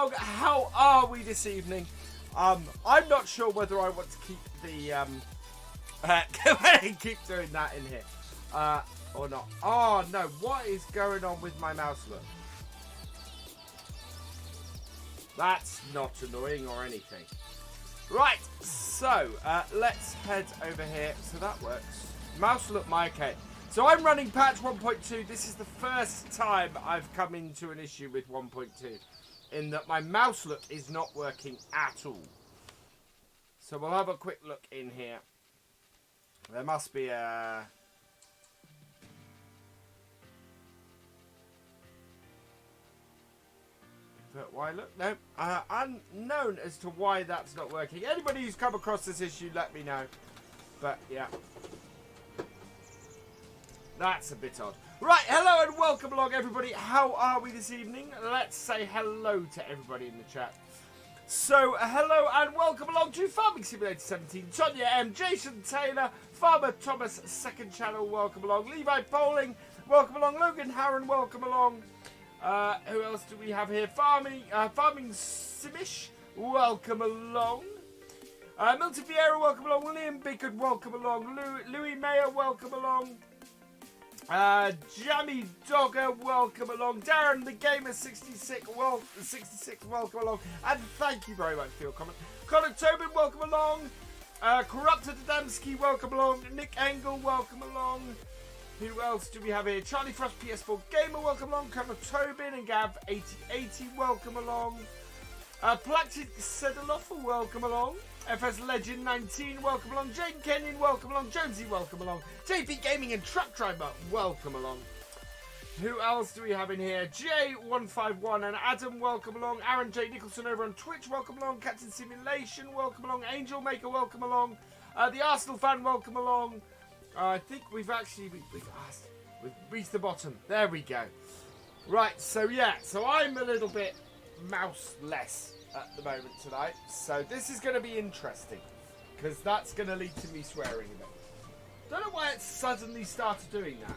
along. How are we this evening? I'm not sure whether I want to keep the keep doing that in here or not. Oh no, what is going on with my mouse look? That's not annoying or anything. Right, so let's head over here. So that works. Mouse look my okay. So I'm running patch 1.2. This is the first time I've come into an issue with 1.2 in that my mouse look is not working at all. So we'll have a quick look in here. There must be a... But why look? No, unknown as to why that's not working. Anybody who's come across this issue, let me know. But yeah. That's a bit odd. Right, hello and welcome along, everybody. How are we this evening? Let's say hello to everybody in the chat. So, hello and welcome along to Farming Simulator 17. Tonya M, Jason Taylor, Farmer Thomas, second channel, welcome along. Levi Bowling, welcome along. Logan Harron, welcome along. Who else do we have here? Farming Simish, welcome along. Milton Vieira, welcome along. William Bickard, welcome along. Louis Mayer, welcome along. Jammy Dogger, welcome along. Darren the Gamer 66, welcome along. And thank you very much for your comment. Connor Tobin, welcome along. Corrupted Adamski, welcome along. Nick Engel, welcome along. Who else do we have here? Charlie Frost PS4 Gamer, welcome along. Connor Tobin and Gav 8080, welcome along. Platic Sedaloff, welcome along. FS Legend 19, welcome along. Jane Kenyon, welcome along. Jonesy, welcome along. JP Gaming and Truck Driver, welcome along. Who else do we have in here? J151 and Adam, welcome along. Aaron J. Nicholson over on Twitch, welcome along. Captain Simulation, welcome along. Angelmaker, welcome along. The Arsenal fan, welcome along. I think we've reached the bottom. There we go. Right, so yeah, so I'm a little bit mouse-less at the moment tonight, so this is going to be interesting because that's going to lead to me swearing a bit. Don't know why it suddenly started doing that.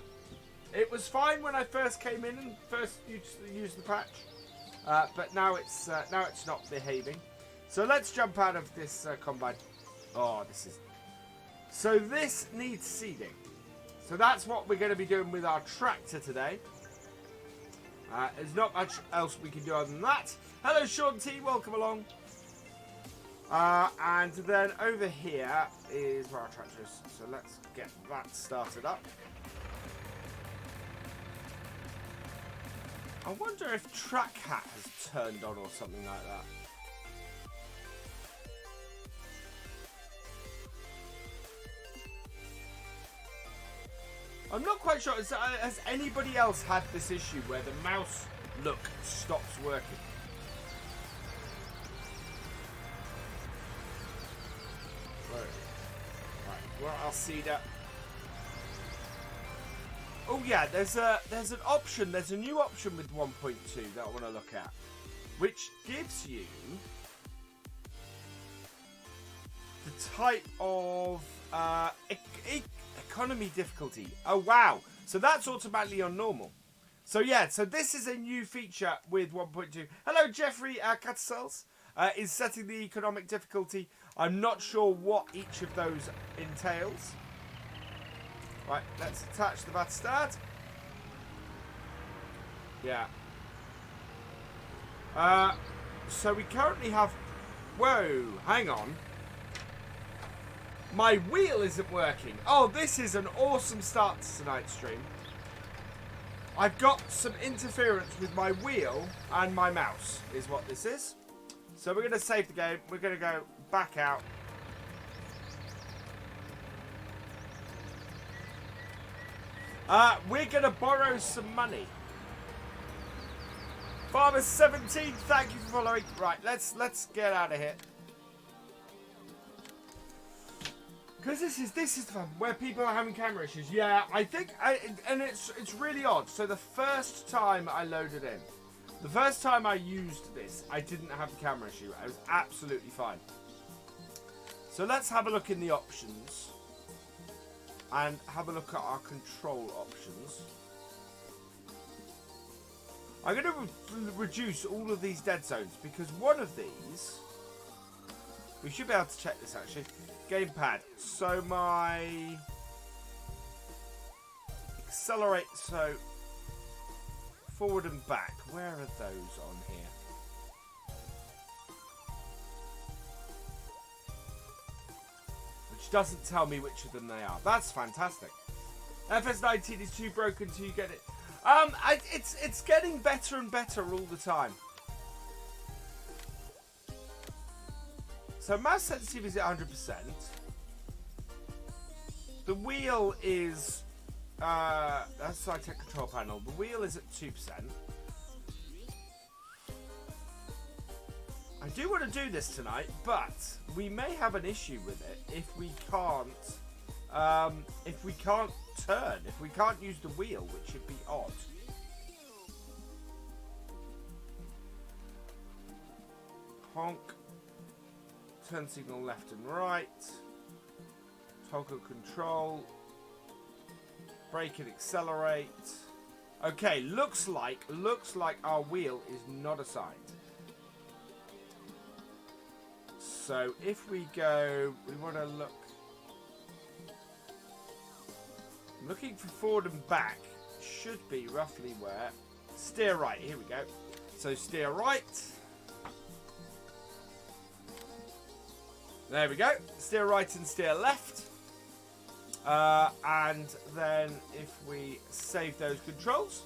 It was fine when I first came in and first used the patch, but now it's not behaving. So let's jump out of this combine. Oh, this needs seeding. So that's what we're going to be doing with our tractor today. There's not much else we can do other than that. Hello, Sean T. Welcome along. And then over here is where our tractor is. So let's get that started up. I wonder if Track Hat has turned on or something like that. I'm not quite sure. Has anybody else had this issue where the mouse look stops working? Right. Well, I'll see that. Oh yeah, there's an option. There's a new option with 1.2 that I want to look at, which gives you the type of economy difficulty. Oh wow, so that's automatically on normal. So yeah, so this is a new feature with 1.2. Hello Jeffrey Catsels is setting the economic difficulty. I'm not sure what each of those entails. Right, let's attach the Batstad. Yeah. So we currently have... Whoa, hang on. My wheel isn't working. Oh, this is an awesome start to tonight's stream. I've got some interference with my wheel and my mouse, is what this is. So we're going to save the game. We're going to go back out. We're going to borrow some money. Farmer 17, thank you for following. Right, let's get out of here. Because this is fun, where people are having camera issues. Yeah, I think, and it's really odd. So the first time I loaded in, the first time I used this, I didn't have the camera issue. I was absolutely fine. So let's have a look in the options. And have a look at our control options. I'm going to reduce all of these dead zones because one of these... We should be able to check this actually. Gamepad. So my... Accelerate, so... Forward and back. Where are those on here? Which doesn't tell me which of them they are. That's fantastic. FS19 is too broken till you get it. It's getting better and better all the time. So mouse sensitivity is at 100%. The wheel is that's Cytec control panel. The wheel is at 2%. I do want to do this tonight, but we may have an issue with it if we can't turn, if we can't use the wheel, which would be odd. Honk. Turn signal left and right. Toggle control. Brake and accelerate. Okay, looks like our wheel is not assigned. So if we go, we want to look. Looking for forward and back should be roughly where. Steer right. Here we go. So steer right. There we go. Steer right and steer left. And then if we save those controls.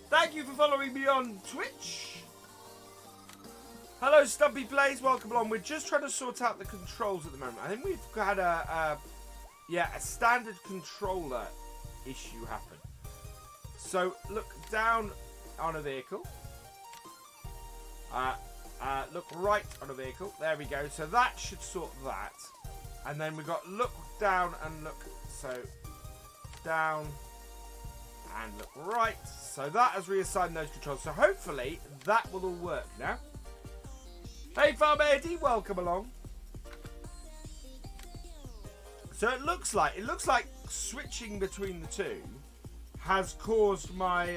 Thank you for following me on Twitch. Hello, Stumpy Blaze. Welcome along. We're just trying to sort out the controls at the moment. I think we've had a standard controller issue happen. So look down on a vehicle. Look right on a vehicle. There we go. So that should sort that. And then we've got look down and look. So down and look right. So that has reassigned those controls. So hopefully that will all work now. Hey Farmer Eddie, welcome along. So it looks like switching between the two has caused my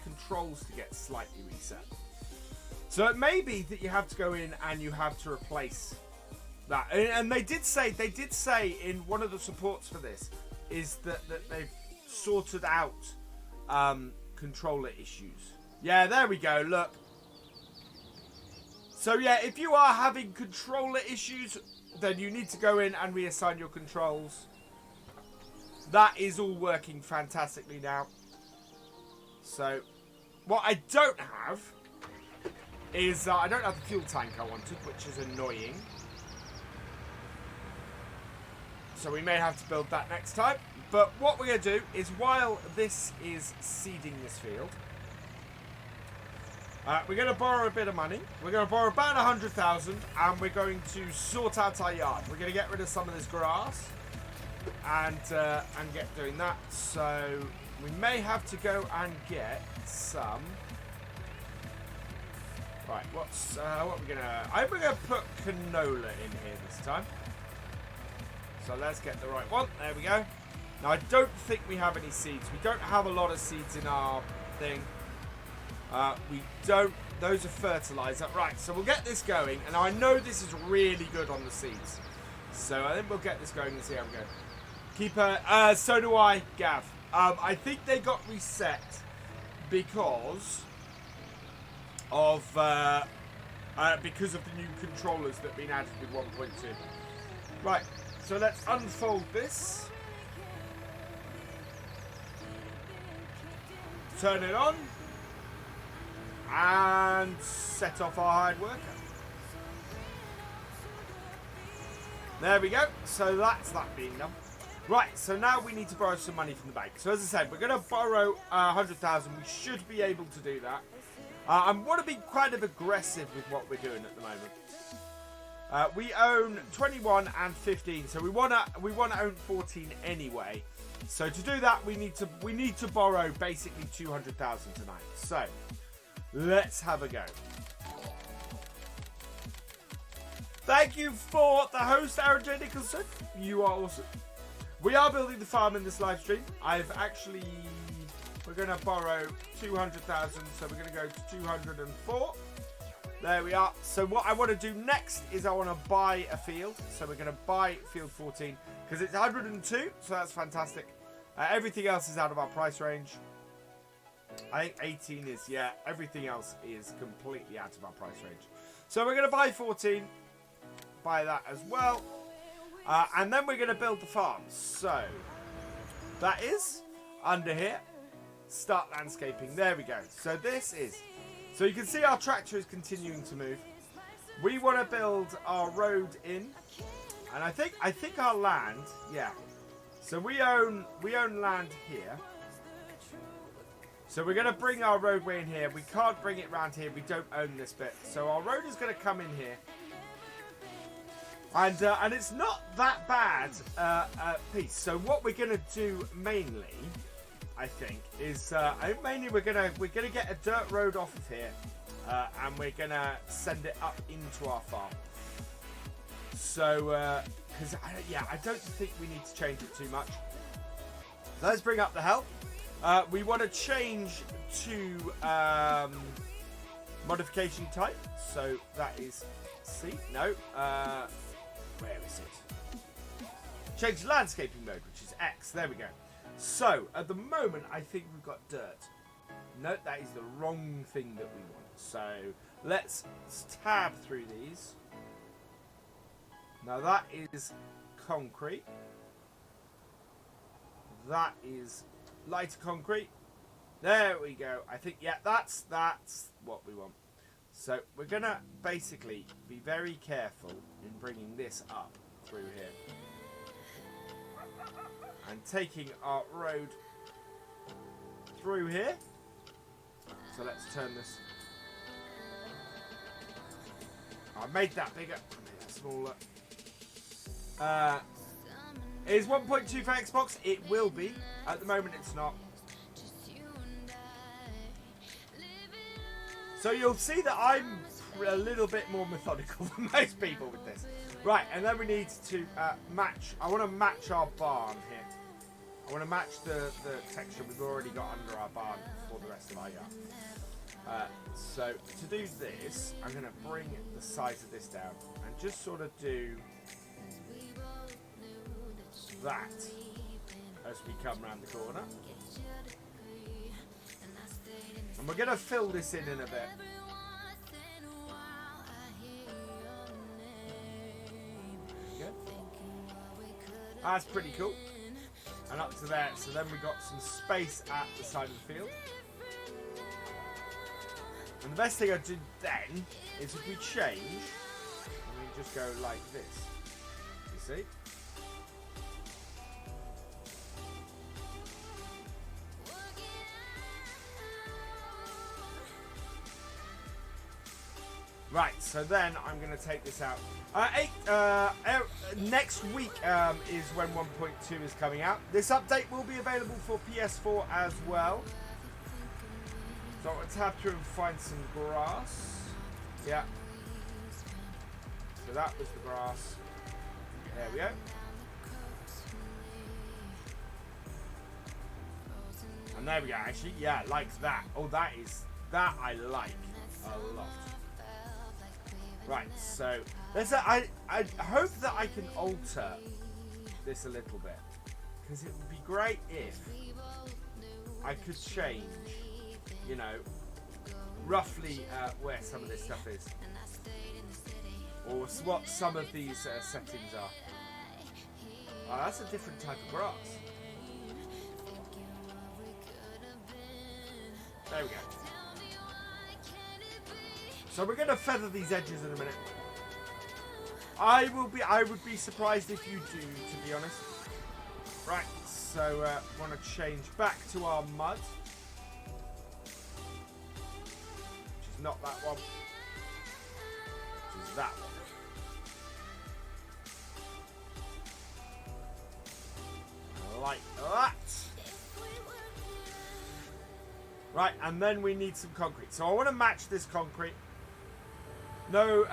controls to get slightly reset. So it may be that you have to go in and you have to replace that. And they did say in one of the supports for this is that they've sorted out controller issues. Yeah, there we go. Look. So yeah, if you are having controller issues, then you need to go in and reassign your controls. That is all working fantastically now. So what I don't have is I don't have the fuel tank I wanted, which is annoying. So we may have to build that next time. But what we're going to do is while this is seeding this field, we're going to borrow a bit of money. We're going to borrow about 100,000 and we're going to sort out our yard. We're going to get rid of some of this grass and get doing that. So we may have to go and get some. Right, what are we gonna? I'm gonna put canola in here this time. So let's get the right one. There we go. Now I don't think we have any seeds. We don't have a lot of seeds in our thing. We don't. Those are fertilizer. Right, so we'll get this going. And I know this is really good on the seeds. So I think we'll get this going and see how we go. Keep so do I, Gav. I think they got reset because of the new controllers that have been added with 1.2. Right, so let's unfold this. Turn it on. And set off our hired worker. There we go. So that's that being done. Right, so now we need to borrow some money from the bank. So as I said, we're going to borrow 100,000. We should be able to do that. I want to be kind of aggressive with what we're doing at the moment. We own 21 and 15, so we want to own 14 anyway. So to do that, we need to borrow basically 200,000 tonight. So let's have a go. Thank you for the host, Aaron J. Nicholson. You are awesome. We are building the farm in this live stream. I've actually We're going to borrow 200,000, so we're going to go to 204. There we are. So what I want to do next is I want to buy a field. So we're going to buy field 14 because it's 102, so that's fantastic. Everything else is out of our price range. I think 18 is, yeah, everything else is completely out of our price range. So we're going to buy 14, buy that as well. And then we're going to build the farms. So that is under here. Start landscaping. There we go. So this is... So you can see our tractor is continuing to move. We want to build our road in. And I think our land, yeah. So we own land here. So we're going to bring our roadway in here. We can't bring it around here. We don't own this bit. So our road is going to come in here. And it's not that bad piece. So what we're going to do mainly, I think, is mainly we're gonna get a dirt road off of here, and we're gonna send it up into our farm. So because I don't think we need to change it too much. Let's bring up the help. We want to change to modification type. So that is C. No. Where is it? Change landscaping mode, which is X. There we go. So, at the moment, I think we've got dirt. No, that is the wrong thing that we want. So, let's tab through these. Now, that is concrete. That is lighter concrete. There we go. I think, yeah, that's what we want. So, we're going to basically be very careful in bringing this up through here. And taking our road through here. So let's turn this. I made that bigger. I made that smaller. Is 1.2 for Xbox? It will be. At the moment, it's not. So you'll see that I'm a little bit more methodical than most people with this. Right, and then we need to match. I want to match our barn here. I want to match the texture we've already got under our barn for the rest of our yard. So to do this, I'm going to bring the size of this down and just sort of do that as we come around the corner. And we're going to fill this in a bit. That's pretty cool. And up to there, so then we got some space at the side of the field. And the best thing I do then is if we change, and we just go like this. You see? Right, so then I'm going to take this out. Next week is when 1.2 is coming out. This update will be available for PS4 as well. So let's have to find some grass. Yeah. So that was the grass. There we go. And there we go, actually. Yeah, like that. Oh, that I like a lot. Right, so I hope that I can alter this a little bit, because it would be great if I could change, you know, roughly where some of this stuff is, or what some of these settings are. Oh, that's a different type of grass. There we go. So we're going to feather these edges in a minute. I would be surprised if you do, to be honest. Right, so want to change back to our mud, which is not that one, which is that one. Like that. Right, and then we need some concrete. So I want to match this concrete. No,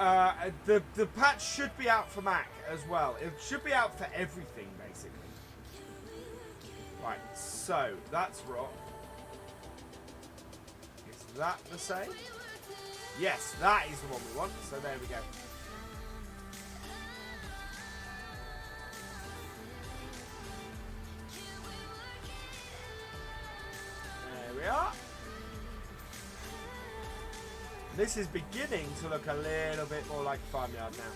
the patch should be out for Mac as well. It should be out for everything, basically. Right, so that's rock. that the same? Yes, that is the one we want. So there we go. There we are. This is beginning to look a little bit more like a farmyard now.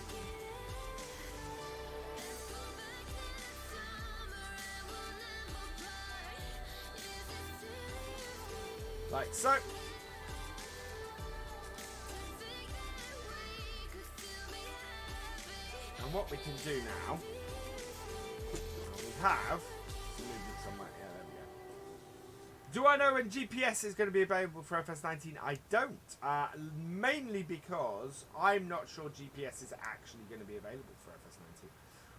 Like so. And what we can do now, we have some movement somewhere. Yeah, there we go. Do I know when GPS is going to be available for FS19? I don't. Mainly because I'm not sure GPS is actually going to be available for FS19.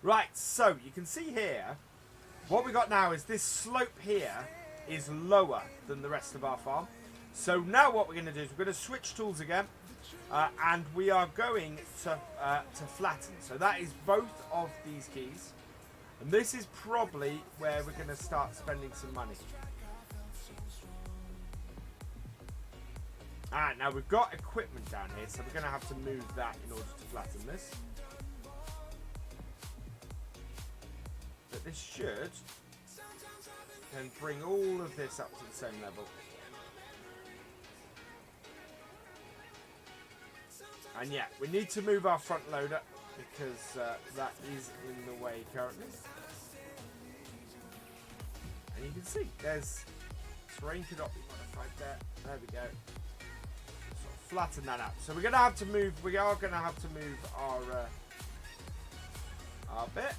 Right, so you can see here, what we got now is this slope here is lower than the rest of our farm. So now what we're going to do is we're going to switch tools again, and we are going to flatten. So that is both of these keys, and this is probably where we're going to start spending some money. Now we've got equipment down here, so we're going to have to move that in order to flatten this. But this should then bring all of this up to the same level. And yeah, we need to move our front loader because that is in the way currently. And you can see there's terrain could not be modified there. There we go. Sort of flatten that out. So we're going to have to move. We are going to have to move our bit.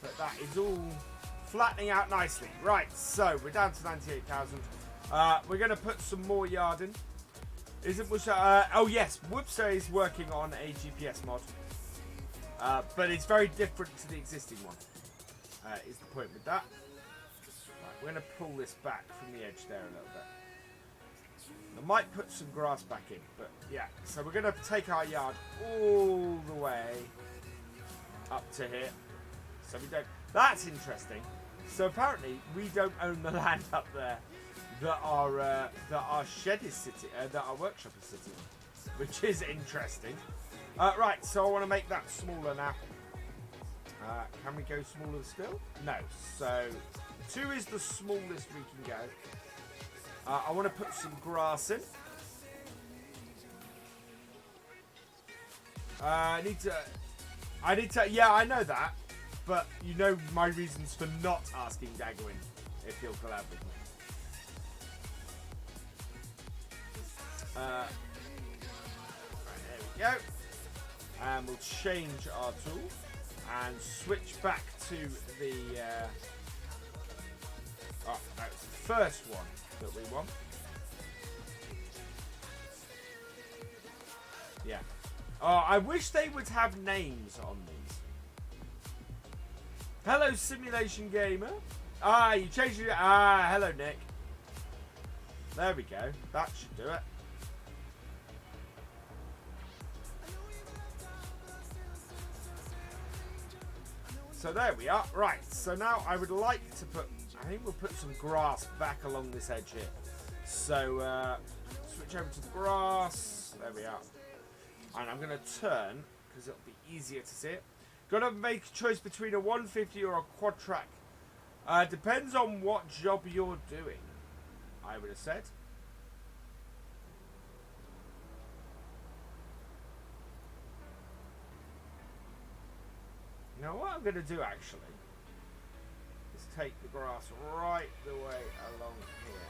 But that is all flattening out nicely. Right, so we're down to 98,000. We're going to put some more yard in. Oh yes, Whoopster is working on a GPS mod. But it's very different to the existing one. Is the point with that. Right, we're going to pull this back from the edge there a little bit. I might put some grass back in, but yeah. So we're going to take our yard all the way up to here. So we don't. That's interesting. So apparently we don't own the land up there that our shed is sitting, that our workshop is sitting on, which is interesting. Right. So I want to make that smaller now. Can we go smaller still? No. So 2 is the smallest we can go. I want to put some grass in. I need to. Yeah, I know that. But you know my reasons for not asking Gavin if he'll collab with me. Right, there we go. And we'll change our tool and switch back to the oh, that's the first one that we want. Yeah. Oh, I wish they would have names on these. Hello, Simulation Gamer. You changed it. Hello, Nick. There we go. That should do it. So there we are. Right. So now I would like to put. I think we'll put some grass back along this edge here. So switch over to the grass. There we are. And I'm going to turn because it'll be easier to see it. Got to make a choice between a 150 or a quad track. Depends on what job you're doing, I would have said. Now what I'm going to do actually is take the grass right the way along here.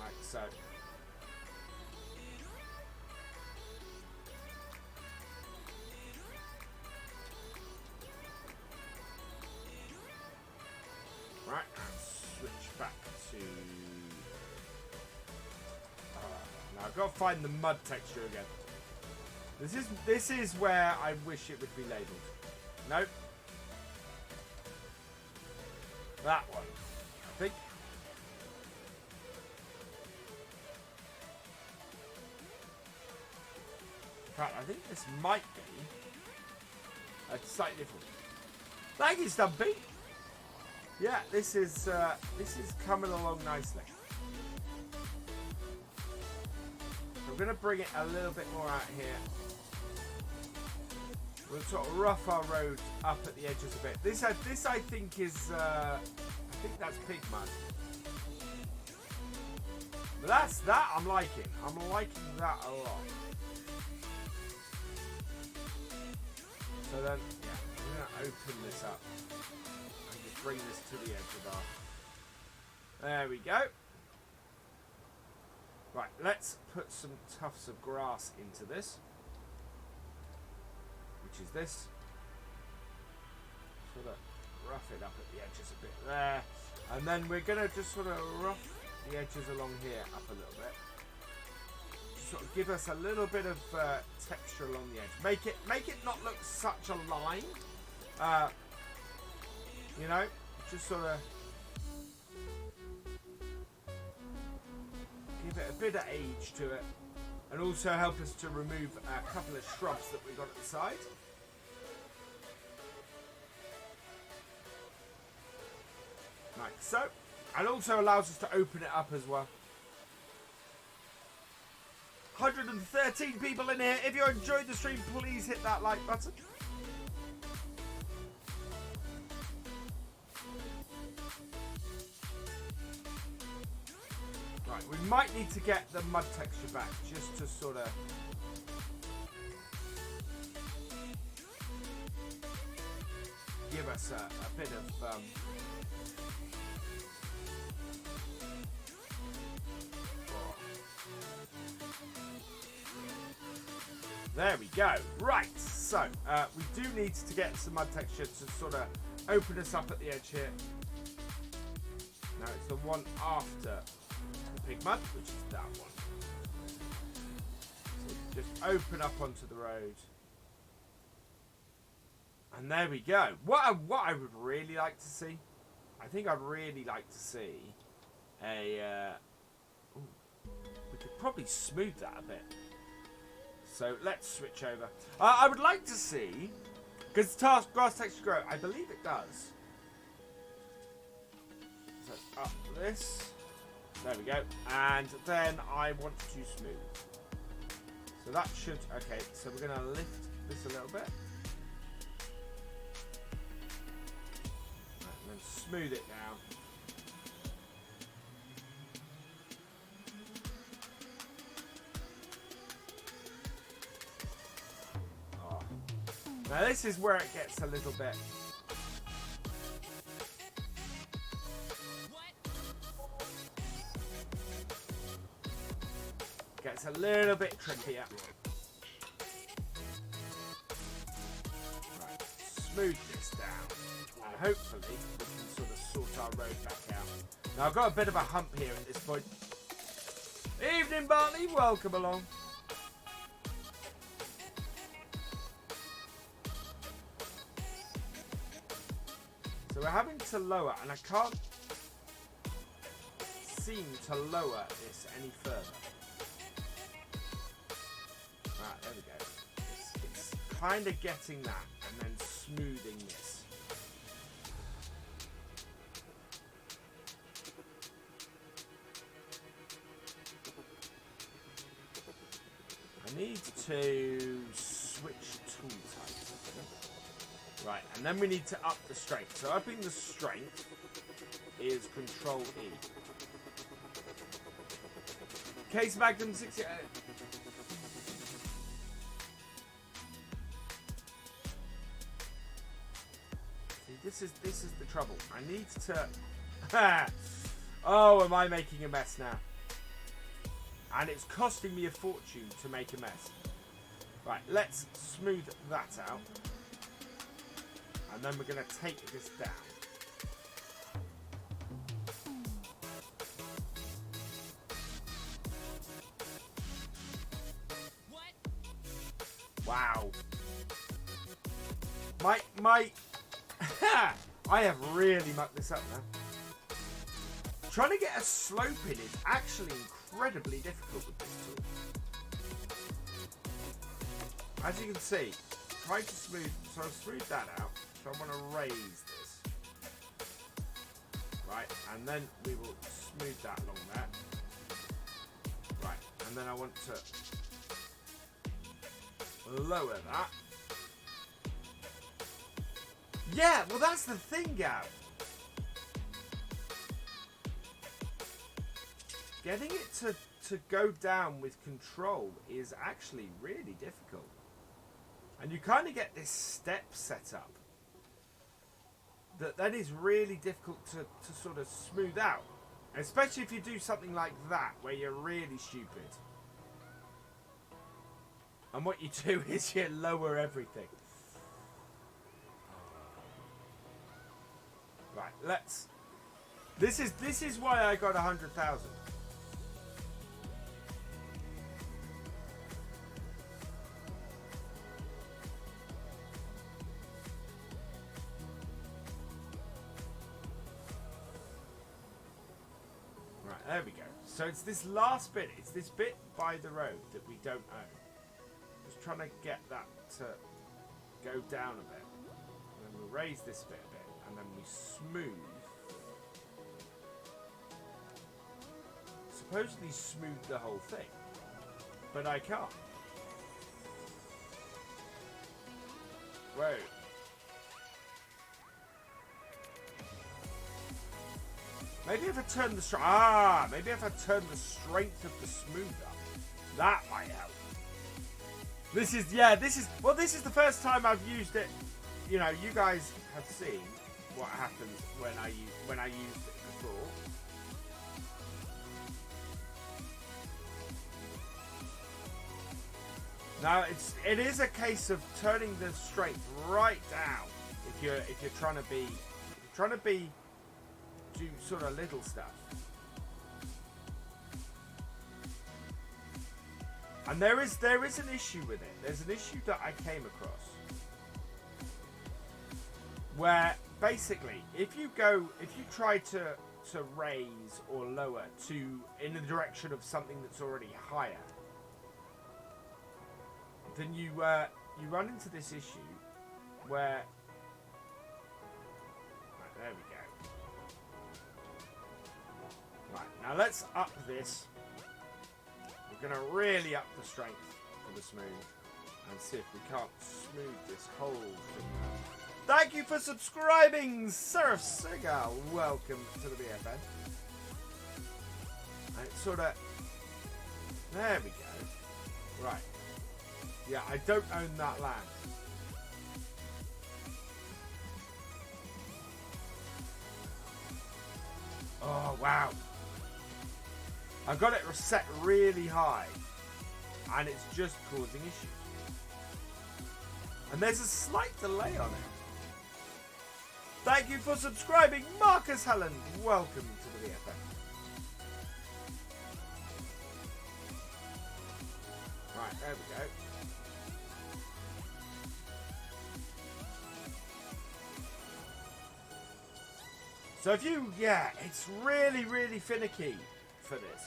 Like so. Right, and switch back to... now I've got to find the mud texture again. This is where I wish it would be labelled. Nope. That one, I think. In fact, I think this might be a slightly different. Thank you, Stumpy. yeah, this is coming along nicely. I'm going to bring it a little bit more out here. We'll sort of rough our road up at the edges a bit. This I think is, I think that's pig mud. But that I'm liking. I'm liking that a lot. So then, yeah, I'm going to open this up and just bring this to the edge of our... There we go. Right, let's put some tufts of grass into this. Which is this. Sort of rough it up at the edges a bit there. And then we're going to just sort of rough the edges along here up a little bit. Just sort of give us a little bit of texture along the edge. Make it not look such a line. You know, just sort of give it a bit of age to it. And also help us to remove a couple of shrubs that we've got at the side. Like so. And also allows us to open it up as well. 113 people in here. If you enjoyed the stream, please hit that like button. Right, we might need to get the mud texture back just to sort of give us a bit of There we go. Right, so we do need to get some mud texture to sort of open us up at the edge here. Now it's the one after the pig mud, which is that one. So just open up onto the road. And there we go. What I would really like to see, I think I'd really like to see a... we could probably smooth that a bit. So let's switch over. I would like to see, because grass texture grow, I believe it does. So up this. There we go. And then I want to smooth. So that should, okay, so we're going to lift this a little bit. And then smooth it down. Now this is where it gets a little bit. Gets a little bit trickier. Right, smooth this down. And hopefully we can sort of sort our road back out. Now I've got a bit of a hump here at this point. Evening Barney, welcome along. So we're having to lower, and I can't seem to lower this any further. Right, there we go. It's kind of getting that, and then smoothing this. I need to switch tool types. Right, and then we need to up the strength. So upping the strength is Control E. Case Magnum 60. See, this is the trouble. I need to. Oh, am I making a mess now? And it's costing me a fortune to make a mess. Right, let's smooth that out. And then we're going to take this down. What? Wow. My I have really mucked this up now. Trying to get a slope in is actually incredibly difficult with this tool. As you can see, trying to smooth, so I've smoothed that out. So I want to raise this. Right, and then we will smooth that along there. Right, and then I want to lower that. Yeah, well that's the thing, Gav. Getting it to go down with control is actually really difficult. And you kind of get this step set up that is really difficult to sort of smooth out. Especially if you do something like that, where you're really stupid. And what you do is you lower everything. Right, let's... This is why I got 100,000. There we go. So it's this last bit. It's this bit by the road that we don't own. Just trying to get that to go down a bit. And then we'll raise this bit a bit. And then we smooth. Supposedly smooth the whole thing. But I can't. Whoa. Maybe if I turn the maybe if I turn the strength of the smooth up, that might help. This is the first time I've used it. You know, you guys have seen what happens when I used it before. Now it is a case of turning the strength right down if you're trying to do sort of little stuff. And there is an issue with it. There's an issue that I came across where basically if you try to raise or lower in the direction of something that's already higher, then you run into this issue where there we go. Right, now let's up this. We're going to really up the strength for the smooth and see if we can't smooth this whole thing out. Thank you for subscribing, Seraph Segal. Welcome to the BFN. And it's sort of... There we go. Right. Yeah, I don't own that land. Oh, wow. I've got it set really high, and it's just causing issues. And there's a slight delay on it. Thank you for subscribing, Marcus Helland. Welcome to the VFX. Right, there we go. So if you, it's really, really finicky for this.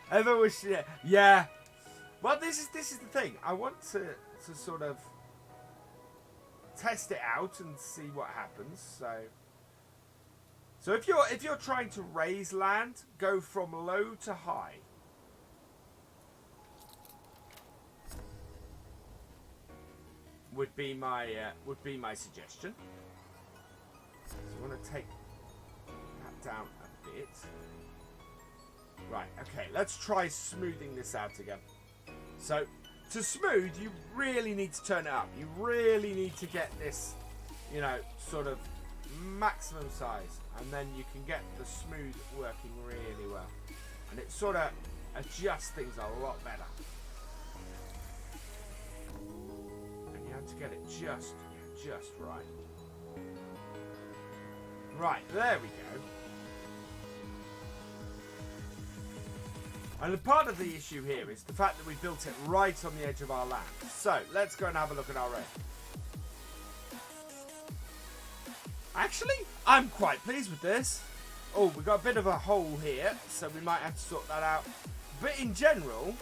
Ever wish, yeah. Well, this is the thing. I want to sort of test it out and see what happens. So if you're trying to raise land, go from low to high. Would be my suggestion. So I want to take that down a bit. Right, okay, let's try smoothing this out again. So, to smooth, you really need to turn it up. You really need to get this, sort of maximum size. And then you can get the smooth working really well. And it sort of adjusts things a lot better. And you have to get it just right. Right, there we go. And part of the issue here is the fact that we built it right on the edge of our land. So, let's go and have a look at our red. Actually, I'm quite pleased with this. Oh, we've got a bit of a hole here, so we might have to sort that out. But in general,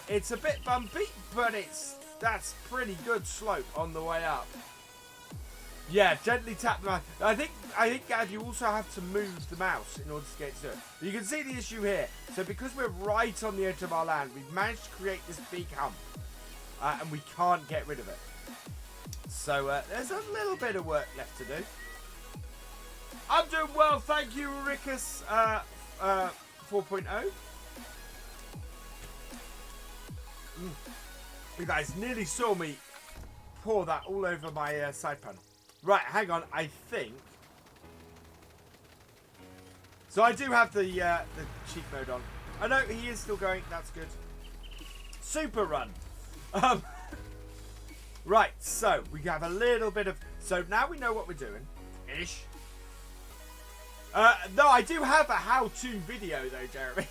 it's a bit bumpy, but that's pretty good slope on the way up. Yeah, gently tap the mouse. I think, Gav, you also have to move the mouse in order to get to it. You can see the issue here. So because we're right on the edge of our land, we've managed to create this big hump. And we can't get rid of it. So there's a little bit of work left to do. I'm doing well, thank you, Rickus 4.0. You guys nearly saw me pour that all over my side pan. Right, hang on, I think. So I do have the cheat mode on. I know he is still going, that's good. Super run. Right, so we have a little bit of... So now we know what we're doing. Ish. No, I do have a how-to video though, Jeremy.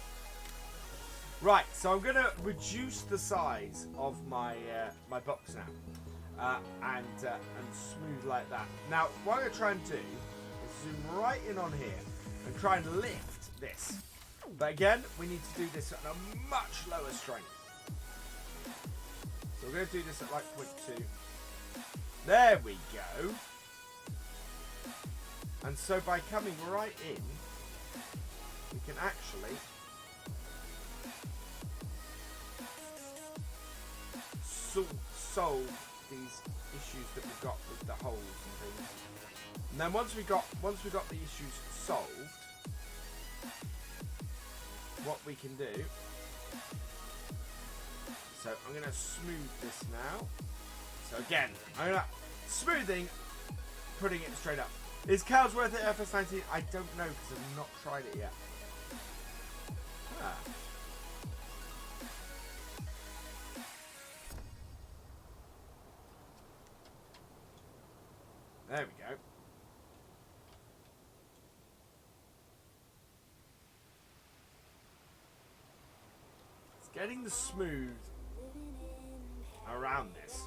Right, so I'm going to reduce the size of my my box now. And smooth like that. Now, what I'm going to try and do is zoom right in on here and try and lift this. But again, we need to do this at a much lower strength. So we're going to do this at like 0.2. There we go. And so by coming right in, we can actually solve these issues that we've got with the holes and things. And then once we got the issues solved, what we can do. So I'm going to smooth this now. So again, I'm going to smoothing, putting it straight up. Is cows worth it, FS19? I don't know because I've not tried it yet. Ah. There we go. It's getting the smooth around this.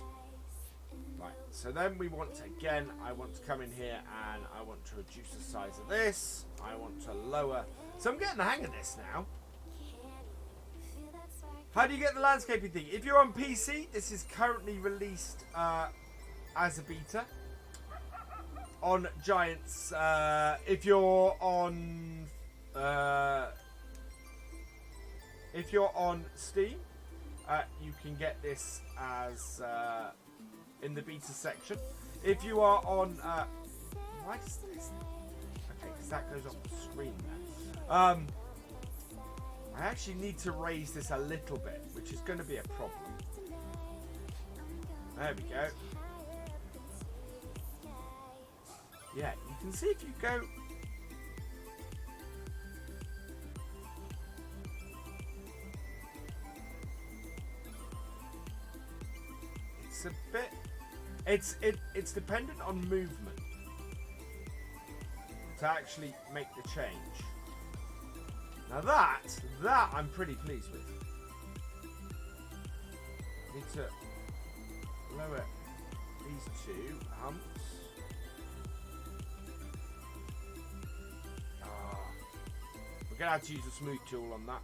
Right, so then we want to, again, I want to come in here and I want to reduce the size of this. I want to lower. So I'm getting the hang of this now. How do you get the landscaping thing? If you're on PC, this is currently released as a beta. On Giants, if you're on Steam, you can get this as in the beta section. If you are on, why is this? Okay, because that goes off the screen there. I actually need to raise this a little bit, which is going to be a problem. There we go. Yeah, you can see if you go. It's a bit. It's dependent on movement to actually make the change. Now that I'm pretty pleased with. Need to lower these two humps. We're going to have to use a smooth tool on that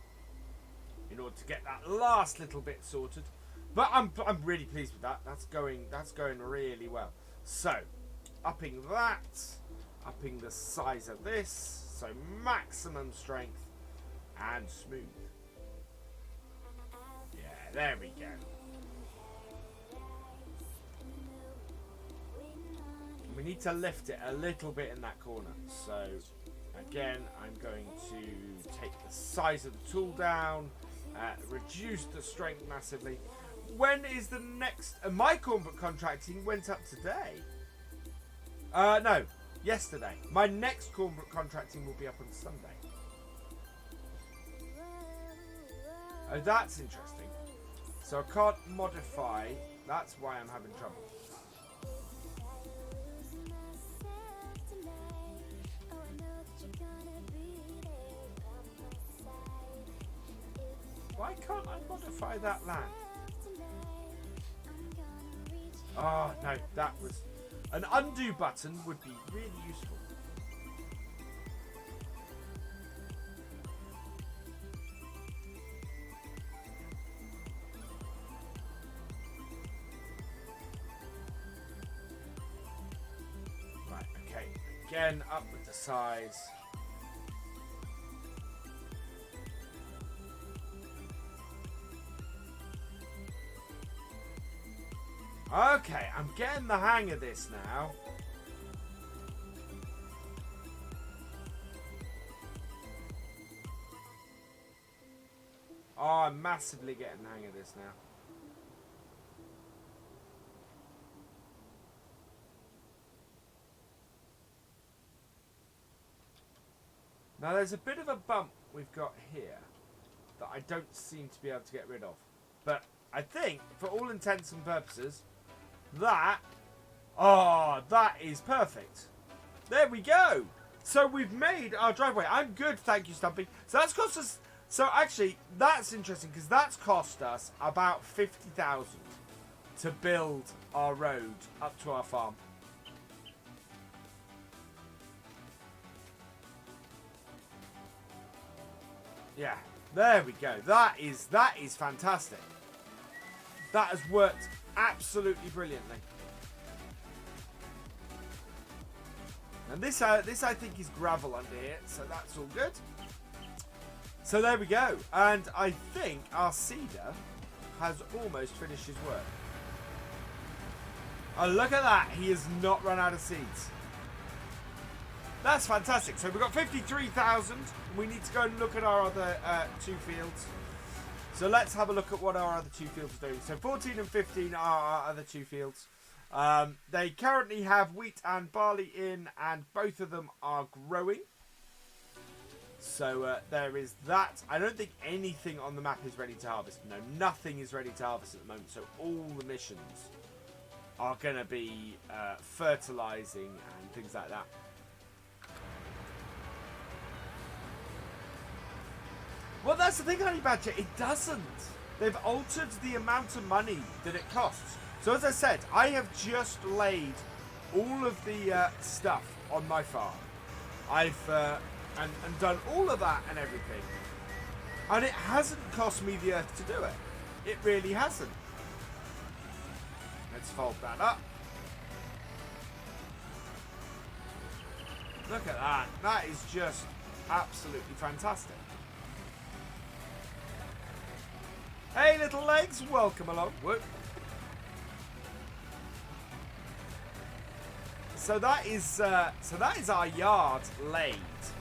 in order to get that last little bit sorted. But I'm really pleased with that. That's going really well. So, upping that, upping the size of this, so maximum strength and smooth. Yeah, there we go. We need to lift it a little bit in that corner. So again, I'm going to take the size of the tool down, reduce the strength massively. When is the next? My cornbook contracting went up today. No, yesterday. My next cornbook contracting will be up on Sunday. Oh, that's interesting. So I can't modify. That's why I'm having trouble. Why can't I modify that land? Oh, no, that was... An undo button would be really useful. again, up with the size. Okay, I'm getting the hang of this now. Oh, I'm massively getting the hang of this now. Now, there's a bit of a bump we've got here that I don't seem to be able to get rid of. But I think, for all intents and purposes, that is perfect. There we go. So we've made our driveway. I'm good, thank you, Stumpy. So that's cost us... So actually, that's interesting, because that's cost us about 50,000 to build our road up to our farm. Yeah, there we go. That is fantastic. That has worked absolutely brilliantly. And this I think is gravel under here, so that's all good. So there we go. And I think our seeder has almost finished his work. Oh, look at that. He has not run out of seeds. That's fantastic. So we've got 53,000. We need to go and look at our other two fields. So let's have a look at what our other two fields are doing. So 14 and 15 are our other two fields. They currently have wheat and barley in, and both of them are growing. So there is that. I don't think anything on the map is ready to harvest. No, nothing is ready to harvest at the moment. So all the missions are going to be fertilizing and things like that. Well, that's the thing, Honey Badger. It doesn't. They've altered the amount of money that it costs. So as I said, I have just laid all of the stuff on my farm. I've and done all of that and everything. And it hasn't cost me the earth to do it. It really hasn't. Let's fold that up. Look at that. That is just absolutely fantastic. Hey, little legs, welcome along. Whoop. So that is our yard laid,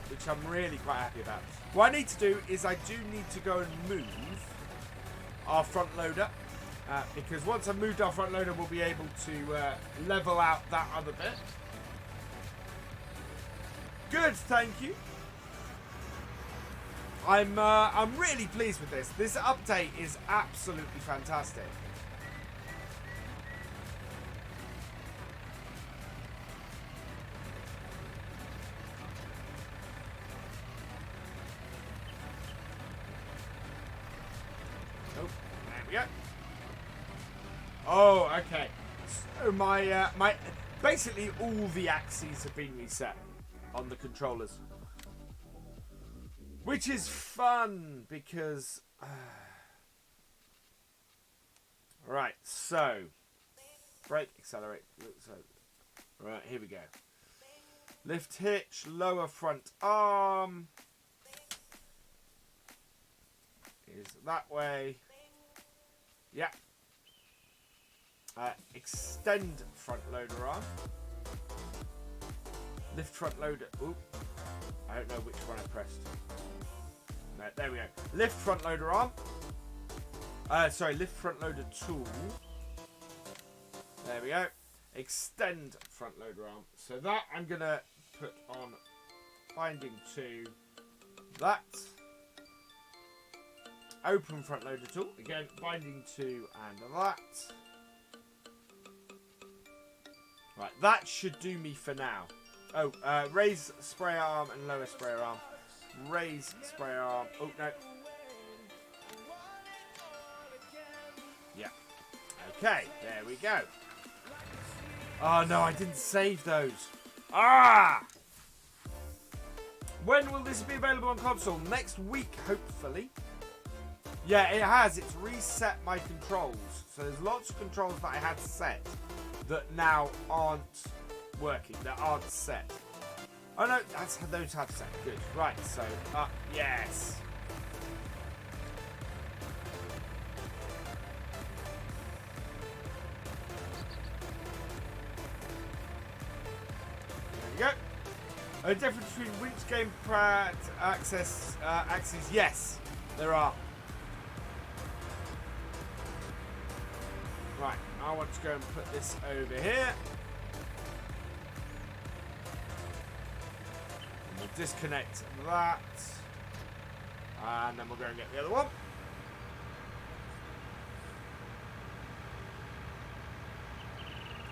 which I'm really quite happy about. What I need to do is I do need to go and move our front loader, because once I've moved our front loader, we'll be able to level out that other bit. Good, thank you. I'm really pleased with this. This update is absolutely fantastic. Oh, there we go. Oh, okay. So my basically all the axes have been reset on the controllers. Which is fun, because... Right, so... Brake, accelerate. So, right, here we go. Lift hitch, lower front arm. Is that way. Yeah. Extend front loader arm. Lift front loader... Ooh. I don't know which one I pressed. No, there we go. Lift front loader arm. Sorry, lift front loader tool. There we go. Extend front loader arm. So that I'm going to put on binding to that. Open front loader tool. Again, binding to and that. Right, that should do me for now. Oh, raise spray arm and lower spray arm. Raise spray arm. Oh, no. Yeah. Okay, there we go. Oh, no, I didn't save those. Ah! When will this be available on console? Next week, hopefully. Yeah, it has. It's reset my controls. So there's lots of controls that I had set that now aren't working, that aren't set. Oh no, that's those have set. Good. Right, so up, yes. There we go. A difference between which game access axes? Yes, there are. Right, I want to go and put this over here. And we'll disconnect that. And then we'll go and get the other one.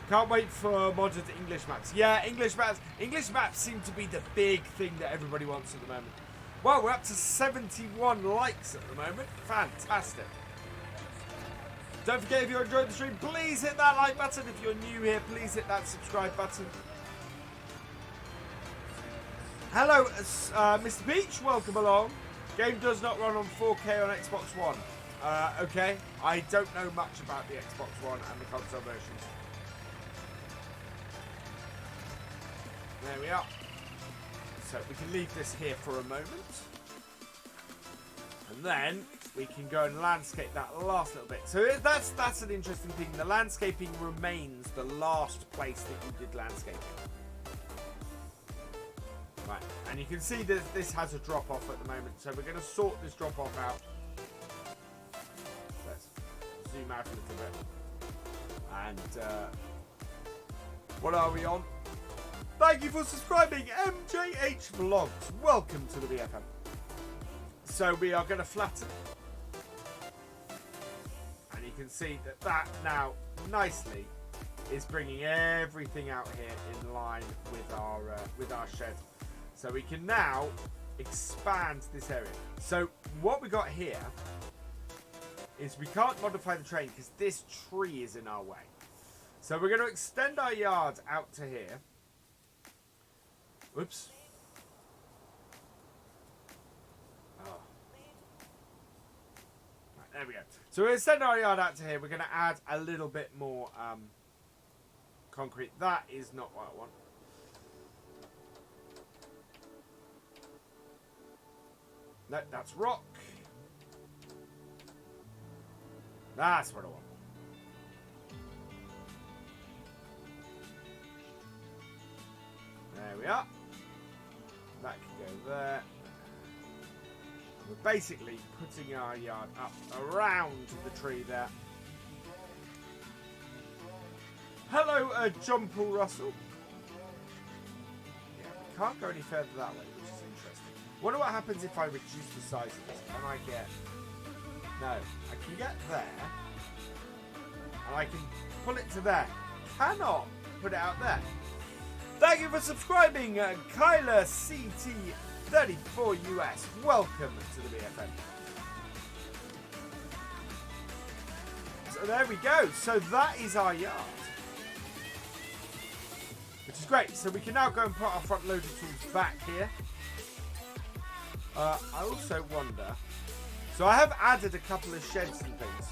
Can't wait for modded English maps. Yeah, English maps. English maps seem to be the big thing that everybody wants at the moment. Well, we're up to 71 likes at the moment. Fantastic. Don't forget, if you enjoyed the stream, please hit that like button. If you're new here, please hit that subscribe button. Hello, Mr. Peach. Welcome along. Game does not run on 4K on Xbox One. Okay. I don't know much about the Xbox One and the console versions. There we are. So we can leave this here for a moment. And then we can go and landscape that last little bit. So that's an interesting thing. The landscaping remains the last place that you did landscaping. Right, and you can see that this has a drop off at the moment. So we're going to sort this drop off out. Let's zoom out a little bit. And what are we on? Thank you for subscribing, MJH Vlogs. Welcome to the BFM. So we are going to flatten. And you can see that that now nicely is bringing everything out here in line with our shed. So we can now expand this area. So what we got here is we can't modify the train because this tree is in our way. So we're going to extend our yard out to here. Whoops. Oh. Right, there we go. So we're going to extend our yard out to here. We're going to add a little bit more concrete. That is not what I want. No, that's rock. That's what I want. There we are. That can go there. We're basically putting our yard up around the tree there. Hello, John Paul Russell. Yeah, we can't go any further that way, which is interesting. Wonder what happens if I reduce the size of this. Can I get... No, I can get there. And I can pull it to there. Cannot put it out there. Thank you for subscribing, Kyla CT34 US. Welcome to the BFM. So there we go. So that is our yard. Which is great. So we can now go and put our front loader tools back here. I also wonder... So I have added a couple of sheds and things.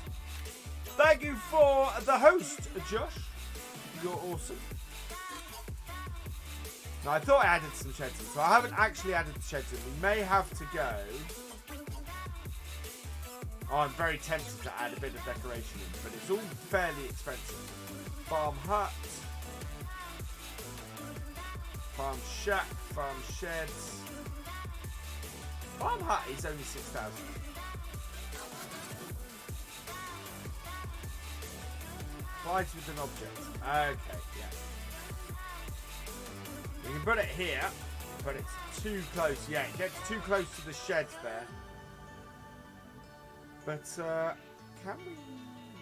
Thank you for the host, Josh. You're awesome. Now, I thought I added some sheds in, so I haven't actually added the sheds in. We may have to go... Oh, I'm very tempted to add a bit of decoration in, but it's all fairly expensive. Farm hut. Farm shack. Farm sheds. Farm hut is only 6,000. Flies with an object. Okay, yeah. You can put it here, but it's too close. Yeah, it gets too close to the shed there. But, can we...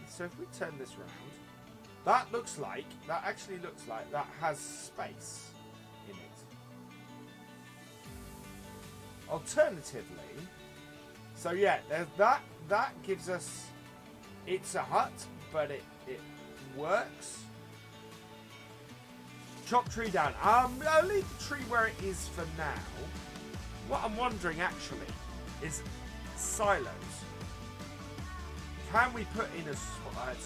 So if we turn this round, that actually looks like that has space in it. Alternatively, so yeah, there's that gives us... It's a hut, but it works. Chop tree down. I'll leave the tree where it is for now. What I'm wondering actually is silos. Can we put in it's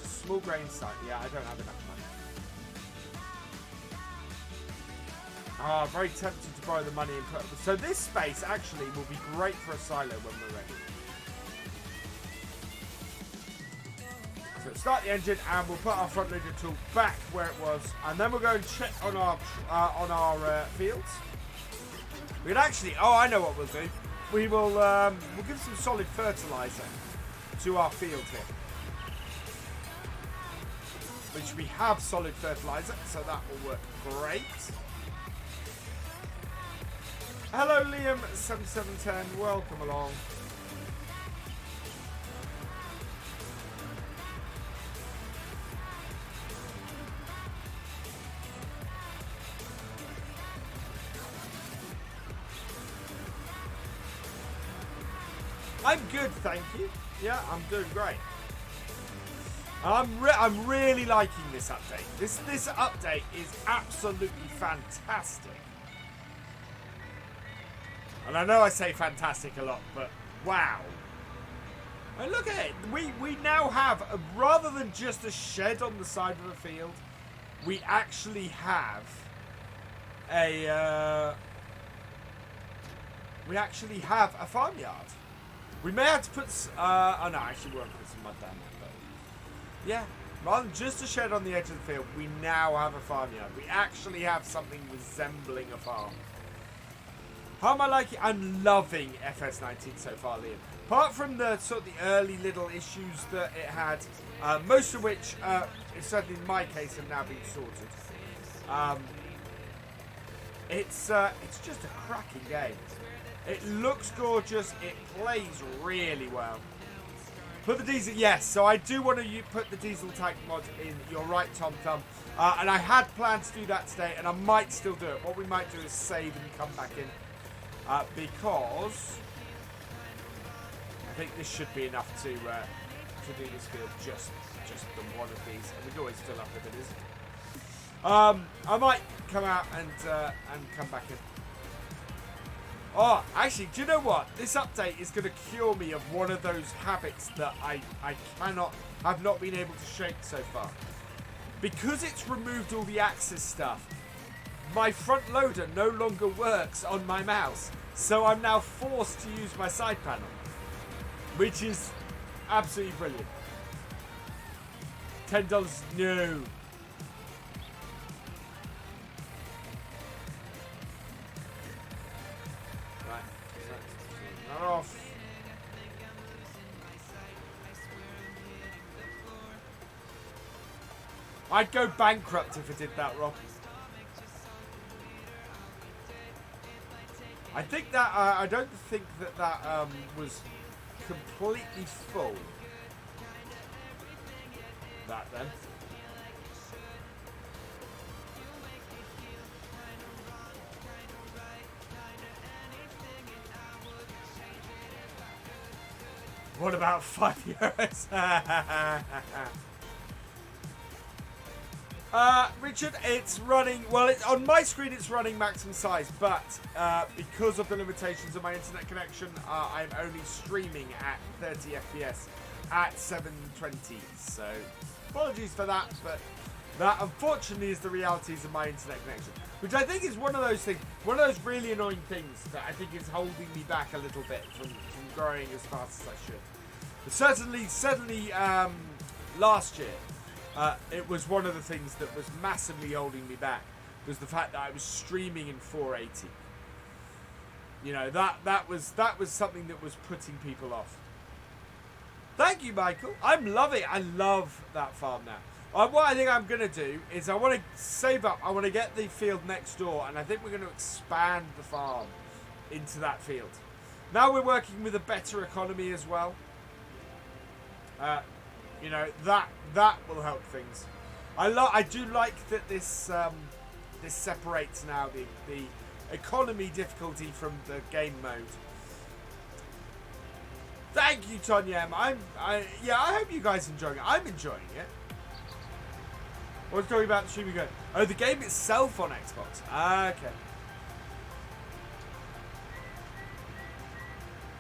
a small grain site? Yeah, I don't have enough money. Oh, very tempted to borrow the money and put... So this space actually will be great for a silo when we're ready. So start the engine and we'll put our front loader tool back where it was. And then we'll go and check on our fields. We can actually... Oh, I know what we'll do. We will we'll give some solid fertilizer to our field here. Which we have solid fertilizer, so that will work great. Hello Liam 7710, welcome along. I'm good, thank you. Yeah, I'm doing great. I'm really liking this update. This update is absolutely fantastic. And I know I say fantastic a lot, but wow. And look at it. We now have, rather than just a shed on the side of the field, we actually have a farmyard. We may have to put... oh no, actually we won't put some mud down there. But yeah, rather than just a shed on the edge of the field, we now have a farmyard. We actually have something resembling a farm. How am I liking? I'm loving FS19 so far, Liam. Apart from the sort of the early little issues that it had, most of which, certainly in my case, have now been sorted. It's just a cracking game. It looks gorgeous. It plays really well. Put the diesel, yes. So I do want to put the diesel tank mod in. You're right, Tom Thumb. And I had planned to do that today, and I might still do it. What we might do is save and come back in, because I think this should be enough to do this field. Just the one of these, and we can always fill up if it isn't. I might come out and come back in. Oh, actually, do you know what? This update is going to cure me of one of those habits that I have not been able to shake so far. Because it's removed all the Axis stuff, my front loader no longer works on my mouse. So I'm now forced to use my side panel, which is absolutely brilliant. $10, no. Off. I'd go bankrupt if I did that, Rob. I think that I don't think that was completely full. That then. What about €5? Richard, it's running, well, on my screen it's running maximum size, but because of the limitations of my internet connection, I'm only streaming at 30 FPS at 720. So apologies for that, but that unfortunately is the realities of my internet connection, which I think is one of those things, one of those really annoying things that I think is holding me back a little bit from growing as fast as I should. But certainly last year, it was one of the things that was massively holding me back, was the fact that I was streaming in 480. You know, that was something that was putting people off. Thank you, Michael. I'm loving it. I love that farm now. What I think I'm going to do is I want to save up. I want to get the field next door, and I think we're going to expand the farm into that field. Now we're working with a better economy as well. You know, that will help things. I do like that this this separates now the economy difficulty from the game mode. Thank you, Tonya. Yeah, I hope you guys are enjoying it. I'm enjoying it. I was talking about the streaming going. Oh, the game itself on Xbox. Okay.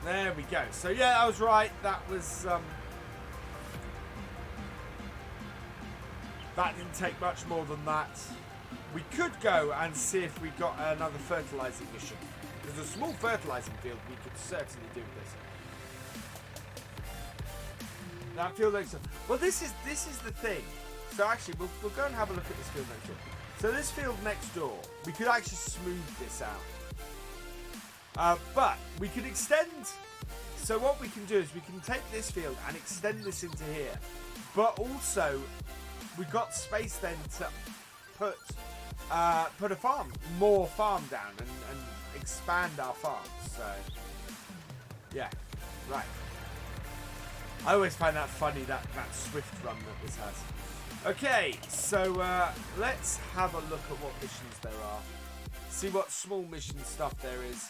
There we go. So yeah, I was right. That was that didn't take much more than that. we could go and see if we got another fertilizing mission. There's a small fertilizing field. We could certainly do this. That field next door. Well, this is the thing. So actually, we'll go and have a look at this field next door. So this field next door, we could actually smooth this out. But we could extend. So what we can do is we can take this field and extend this into here. But also, we've got space then to put a farm, more farm down and expand our farms. So, yeah, right. I always find that funny, that swift run that this has. Okay, so let's have a look at what missions there are. See what small mission stuff there is.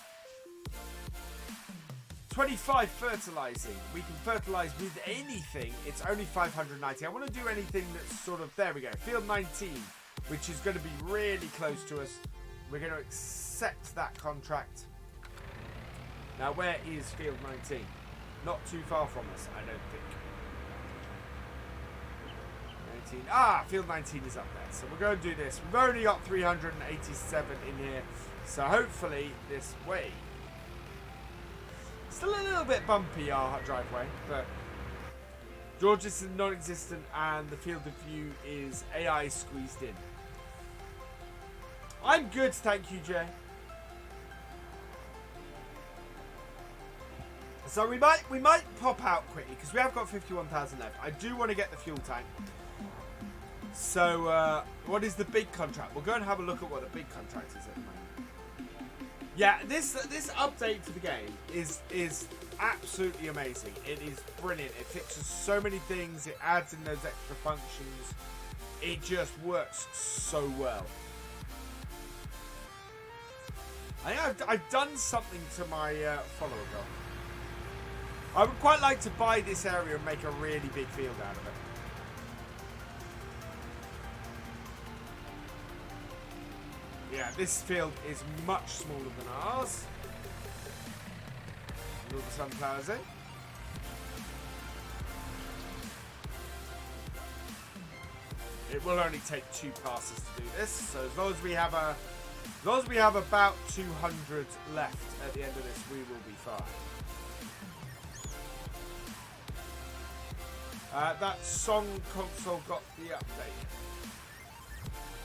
25 fertilizing. We can fertilize with anything. It's only 590. I want to do anything that's sort of, there we go, field 19, which is going to be really close to us. We're going to accept that contract. Now, where is field 19? Not too far from us, I don't think. 19. Ah, field 19 is up there. So we're going to do this. We've only got 387 in here. So hopefully this way. Still a little bit bumpy, our driveway, but George's is non-existent and the field of view is AI squeezed in. I'm good, thank you, Jay. So we might pop out quickly because we have got 51,000 left. I do want to get the fuel tank. So what is the big contract? We'll go and have a look at what the big contract is at the moment. Yeah, this update for the game is absolutely amazing. It is brilliant. It fixes so many things. It adds in those extra functions. It just works so well. I think I've done something to my follower goal. I would quite like to buy this area and make a really big field out of it. Yeah, this field is much smaller than ours. All the sunflowers in. It will only take 2 passes to do this, so as long as we have about 200 left at the end of this, we will be fine. That song console got the update.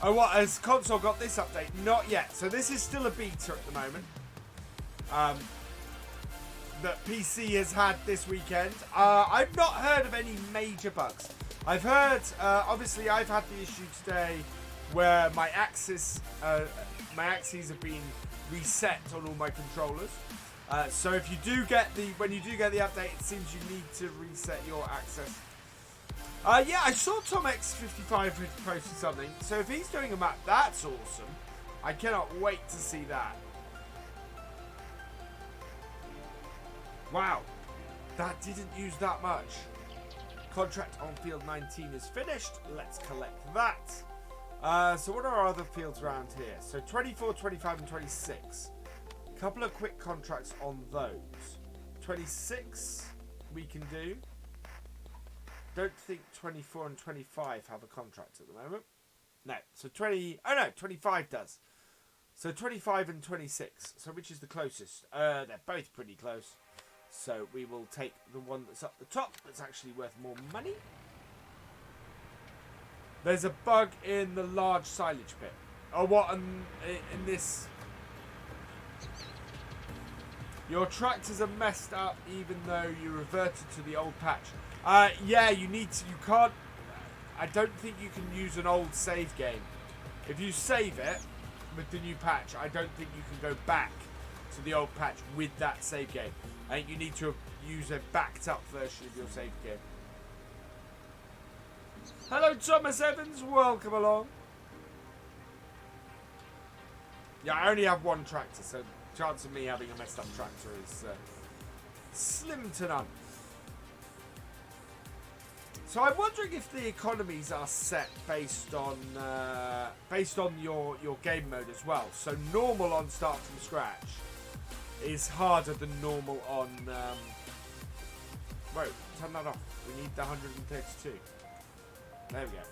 Oh, what? Has console got this update? Not yet. So this is still a beta at the moment. That PC has had this weekend. I've not heard of any major bugs. I've heard, obviously, I've had the issue today where my axes have been reset on all my controllers. So if you do get when you do get the update, it seems you need to reset your access. Yeah, I saw Tom X55 posted something. So if he's doing a map, that's awesome. I cannot wait to see that. Wow, that didn't use that much. Contract on field 19 is finished. Let's collect that. So what are our other fields around here? So 24, 25, and 26. A couple of quick contracts on those. 26 we can do. Don't think 24 and 25 have a contract at the moment. No, so 25 does. So 25 and 26. So which is the closest? They're both pretty close. So we will take the one that's up the top that's actually worth more money. There's a bug in the large silage pit. Oh, what? In this... Your tractors are messed up even though you reverted to the old patch. Yeah, you can't... I don't think you can use an old save game. If you save it with the new patch, I don't think you can go back to the old patch with that save game. I think you need to use a backed up version of your save game. Hello Thomas Evans, welcome along. Yeah, I only have one tractor, so the chance of me having a messed up tractor is slim to none. So I'm wondering if the economies are set based on your game mode as well. So normal on start from scratch is harder than normal on... wait, turn that off. We need the 132. There we go.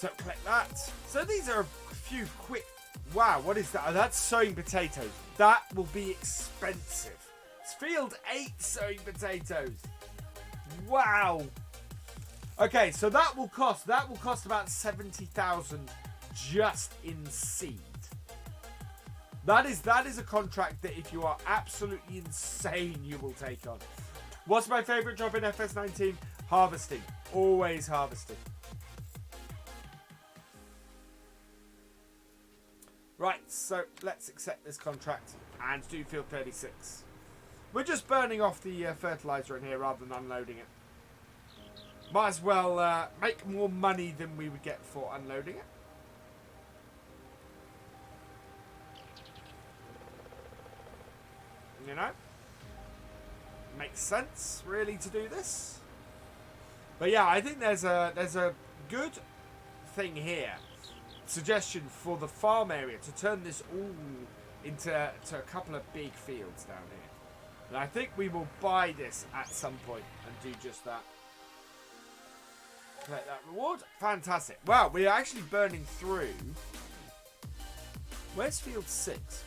So collect that. So these are a few quick... Wow, what is that? Oh, that's sowing potatoes. That will be expensive. It's field 8 sowing potatoes. Wow. Okay, so that will cost about 70,000 just in seed. That is a contract that if you are absolutely insane, you will take on. What's my favorite job in FS19? Harvesting. Always harvesting. Right, so let's accept this contract and do field 36. We're just burning off the fertilizer in here rather than unloading it. Might as well make more money than we would get for unloading it. You know? Makes sense, really, to do this. But yeah, I think there's a good thing here. Suggestion for the farm area to turn this all into a couple of big fields down here. And I think we will buy this at some point and do just that. Collect that reward. Fantastic. Wow, we're actually burning through. Where's field 6?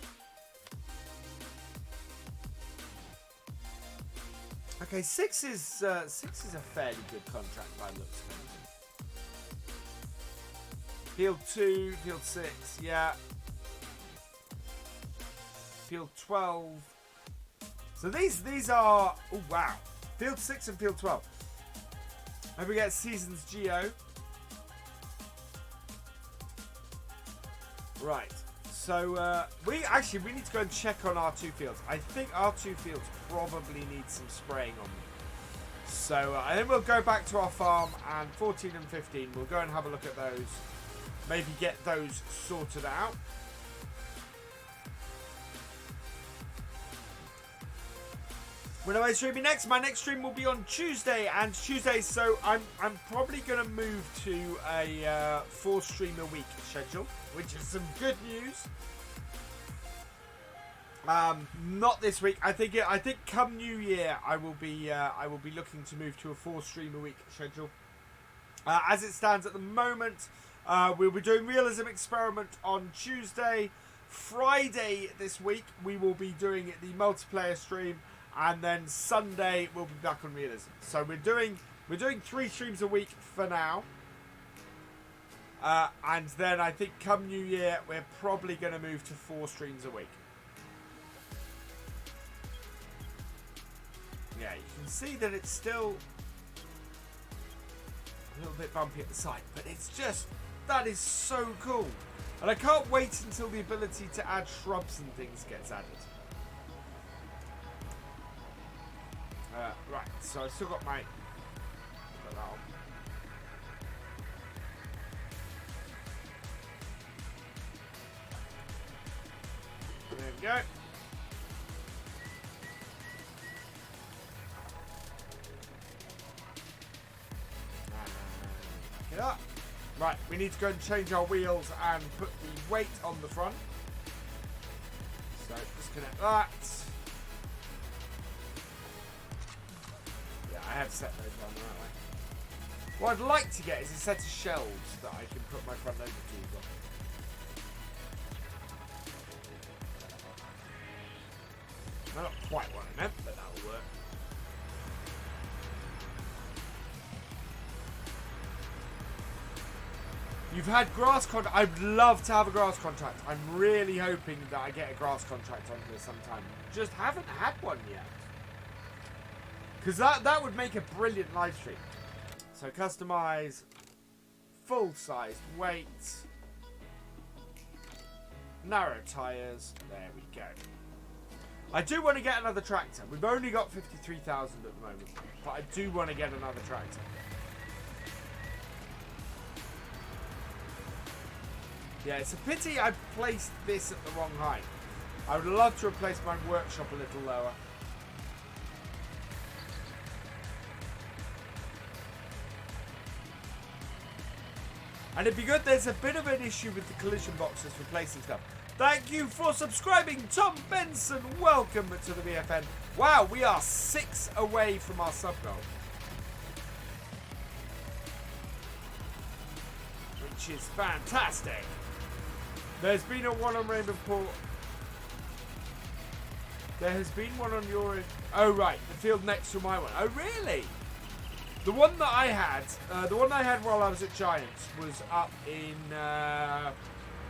Okay, 6 is a fairly good contract by looks of it. Field 2, field 6, yeah. Field 12. So these are, oh wow, field 6 and field 12. Hope we get Seasons Geo. Right. So we need to go and check on our 2 fields. I think our 2 fields probably need some spraying on them. So I think we'll go back to our farm, and 14 and 15, we'll go and have a look at those. Maybe get those sorted out. When am I streaming next? My next stream will be on Tuesday, and Tuesday, so I'm probably going to move to a 4 stream a week schedule, which is some good news. Not this week. I think come New Year I will be looking to move to a 4 stream a week schedule. As it stands at the moment, we'll be doing Realism Experiment on Tuesday. Friday this week we will be doing the multiplayer stream, and then Sunday we'll be back on Realism. So we're doing 3 streams a week for now. And then I think come New Year we're probably going to move to 4 streams a week. Yeah, you can see that it's still a little bit bumpy at the side, but it's just, that is so cool. And I can't wait until the ability to add shrubs and things gets added. Right, so I've still got my... Put that on. There we go. Back it up. Right, we need to go and change our wheels and put the weight on the front. So disconnect that. Yeah, I have set those on the right way. What I'd like to get is a set of shelves that I can put my front loader tools on. Not quite what I meant, but that'll work. You've had grass contract. I'd love to have a grass contract. I'm really hoping that I get a grass contract on here sometime. Just haven't had one yet. Because that would make a brilliant live stream. So customize, full-sized weight, narrow tires. There we go. I do want to get another tractor. We've only got 53,000 at the moment, but I do want to get another tractor. Yeah, it's a pity I placed this at the wrong height. I would love to replace my workshop a little lower. And it'd be good. There's a bit of an issue with the collision boxes for placing stuff. Thank you for subscribing, Tom Benson. Welcome to the BFN. Wow, we are 6 away from our sub goal. Which which is fantastic. There's been a one on Ravenport. There has been one on your... Oh, right. The field next to my one. Oh, really? The one that I had, while I was at Giants was up in...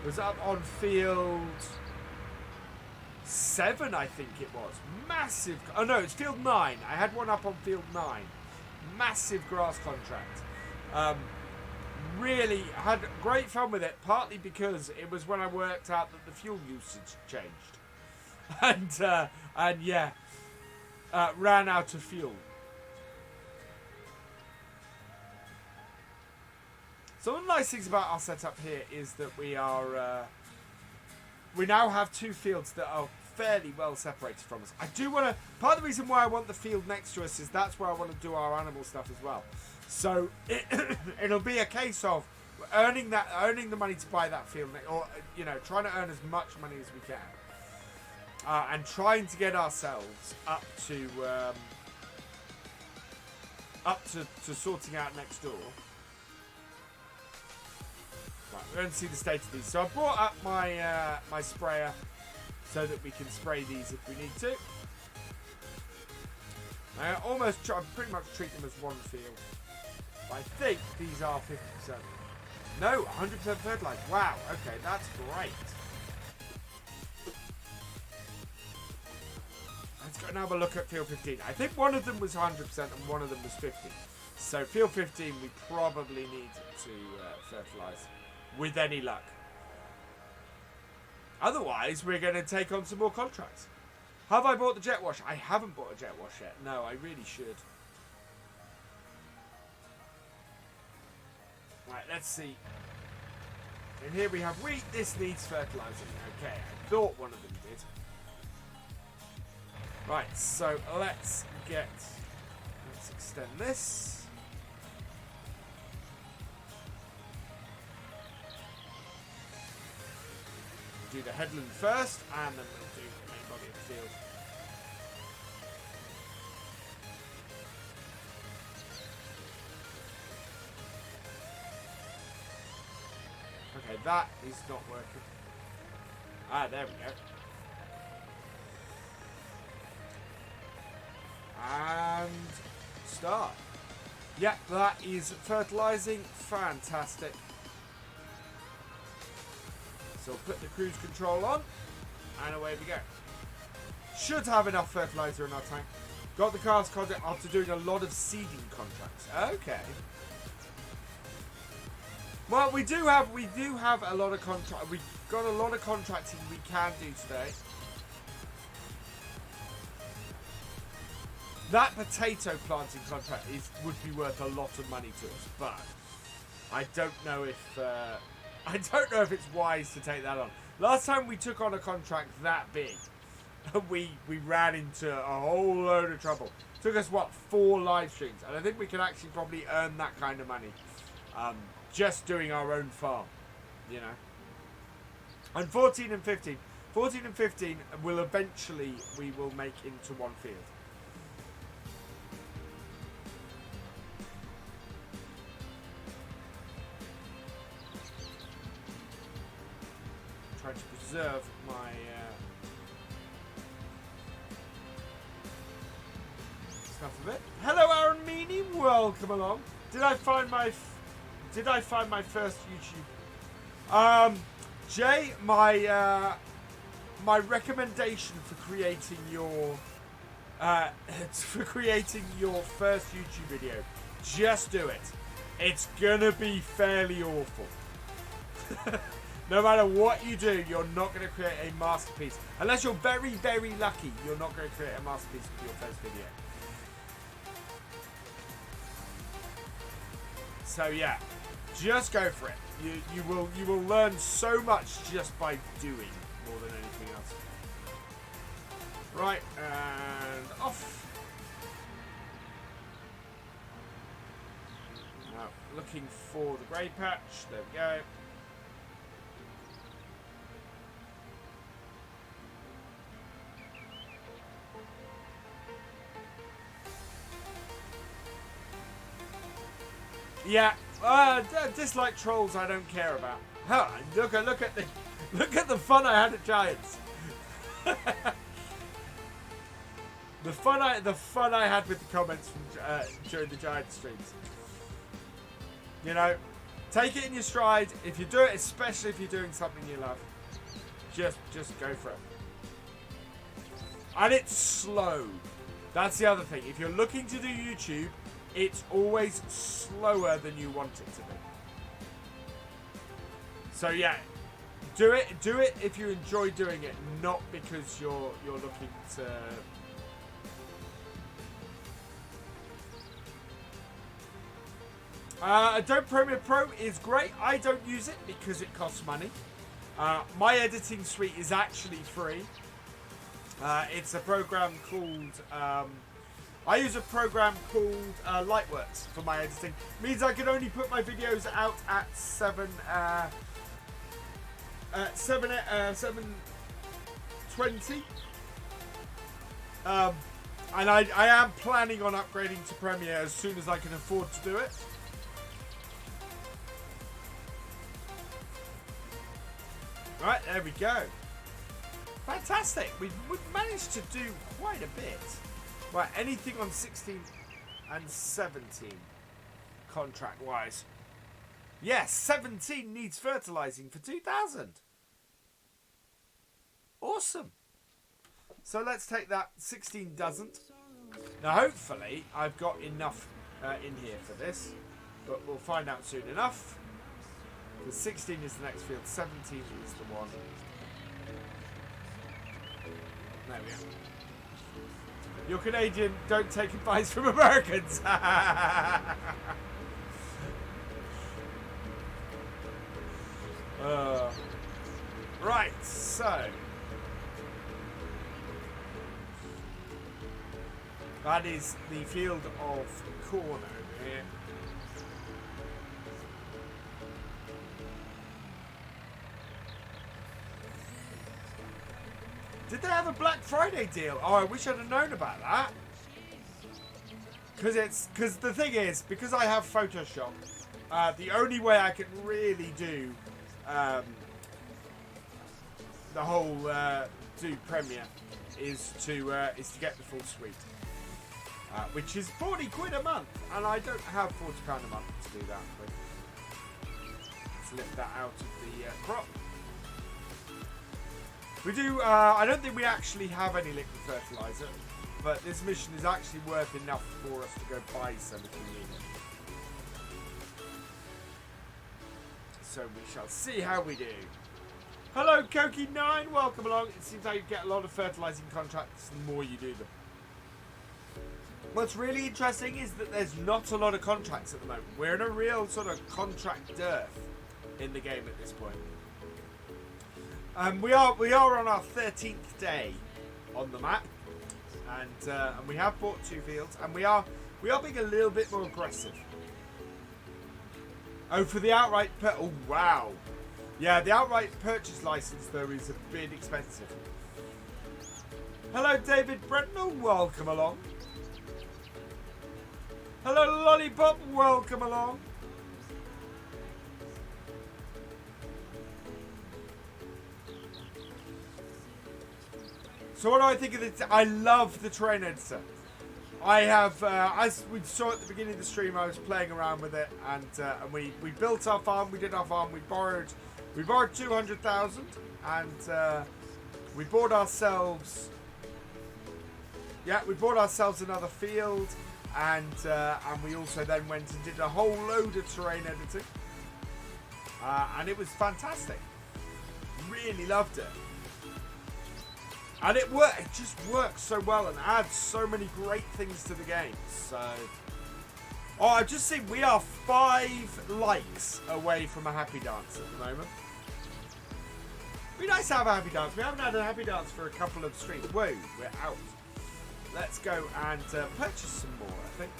was up on field 7, I think it was. Massive... Oh, no, it's field 9. I had one up on field 9. Massive grass contract. Really had great fun with it, partly because it was when I worked out that the fuel usage changed. And yeah, ran out of fuel. So one of the nice things about our setup here is that we now have 2 fields that are fairly well separated from us. I do want to, part of the reason why I want the field next to us is that's where I want to do our animal stuff as well. So it'll be a case of earning the money to buy that field, or trying to earn as much money as we can. And trying to get ourselves up to sorting out next door. Right, we're going to see the state of these. So I brought up my my sprayer so that we can spray these if we need to. I pretty much treat them as one field. But I think these are 50%. No, 100% fertilizer. Wow. Okay, that's great. Let's go and have a look at field 15. I think one of them was 100% and one of them was 50. So field 15 we probably need to fertilise with any luck. Otherwise we're going to take on some more contracts. Have I bought the jet wash? I haven't bought a jet wash yet. No, I really should. Right, let's see. And here we have wheat. This needs fertilising. Okay, I thought one of them did. Right, so let's extend this. Do the headland first, and then we'll do the main body of the field. Okay, that is not working. Ah, there we go. And start. Yeah, that is fertilizing. Fantastic. So put the cruise control on, and away we go. Should have enough fertilizer in our tank. Got the cars contract after doing a lot of seeding contracts. Okay. Well, we do have a lot of contract. We've got a lot of contracting we can do today. That potato planting contract would be worth a lot of money to us, but I don't know if it's wise to take that on. Last time we took on a contract that big, we ran into a whole load of trouble. Took us 4 live streams, and I think we can actually probably earn that kind of money, just doing our own farm, And 14 and 15 will eventually we will make into one field. Trying to preserve my stuff a bit. Hello, Aaron Meany. Welcome along. Did I find my first YouTube? Jay, my recommendation for creating your first YouTube video, just do it. It's gonna be fairly awful. No matter what you do, you're not going to create a masterpiece. Unless you're very, very lucky, you're not going to create a masterpiece with your first video. So yeah, just go for it. You will learn so much just by doing more than anything else. Right, and off. Now, looking for the grey patch. There we go. Yeah, Dislike trolls I don't care about. Huh, look at the fun I had at Giants. the fun I had with the comments from during the Giants streams. You know, take it in your stride. If you do it, especially if you're doing something you love, just go for it. And it's slow. That's the other thing. If you're looking to do YouTube, it's always slower than you want it to be. So yeah, do it if you enjoy doing it, not because you're looking to. Adobe Premiere Pro is great. I don't use it because it costs money. My editing suite is actually free. It's a program called. I use a program called Lightworks for my editing. It means I can only put my videos out at 720. And I am planning on upgrading to Premiere as soon as I can afford to do it. Right, there we go. Fantastic. We've managed to do quite a bit. Right, anything on 16 and 17 contract-wise? Yes, 17 needs fertilizing for 2,000. Awesome. So let's take that. 16 doesn't. Now, hopefully, I've got enough in here for this, but we'll find out soon enough. The 16 is the next field. 17 is the one. There we go. You're Canadian, don't take advice from Americans. Right, so. That is the field of corn over here. Did they have a Black Friday deal? Oh, I wish I'd have known about that. Because the thing is, because I have Photoshop, the only way I can really do the whole do Premiere is to get the full suite, which is 40 quid a month, and I don't have £40 a month to do that with. Let's lift that out of the crop. We do, I don't think we actually have any liquid fertilizer, but this mission is actually worth enough for us to go buy some if we need it. So we shall see how we do. Hello, Koki9, welcome along. It seems like you get a lot of fertilizing contracts the more you do them. What's really interesting is that there's not a lot of contracts at the moment. We're in a real sort of contract dearth in the game at this point. We are on our 13th day on the map, and we have bought 2 fields, and we are being a little bit more aggressive. Oh, for the outright oh wow, yeah, the outright purchase license though is a bit expensive. Hello, David Brentnell, welcome along. Hello, Lollipop, welcome along. So what do I think of this? I love the terrain editor. I have, as we saw at the beginning of the stream, I was playing around with it, and we built our farm. We did our farm. We borrowed 200,000, and we bought ourselves. Yeah, we bought ourselves another field, and we also then went and did a whole load of terrain editing, and it was fantastic. Really loved it. And it just works so well and adds so many great things to the game. So, oh, I've just seen we are 5 likes away from a happy dance at the moment. Be nice to have a happy dance. We haven't had a happy dance for a couple of streams. Whoa, we're out. Let's go and purchase some more, I think.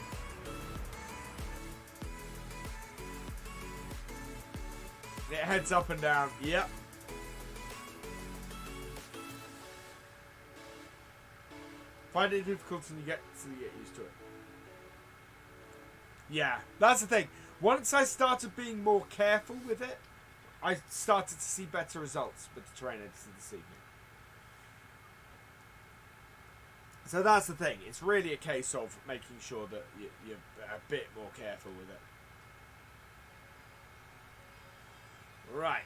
It heads up and down. Yep. Find it difficult until you get used to it. Yeah, that's the thing. Once I started being more careful with it, I started to see better results with the terrain editor this evening. So that's the thing. It's really a case of making sure that you're a bit more careful with it. Right.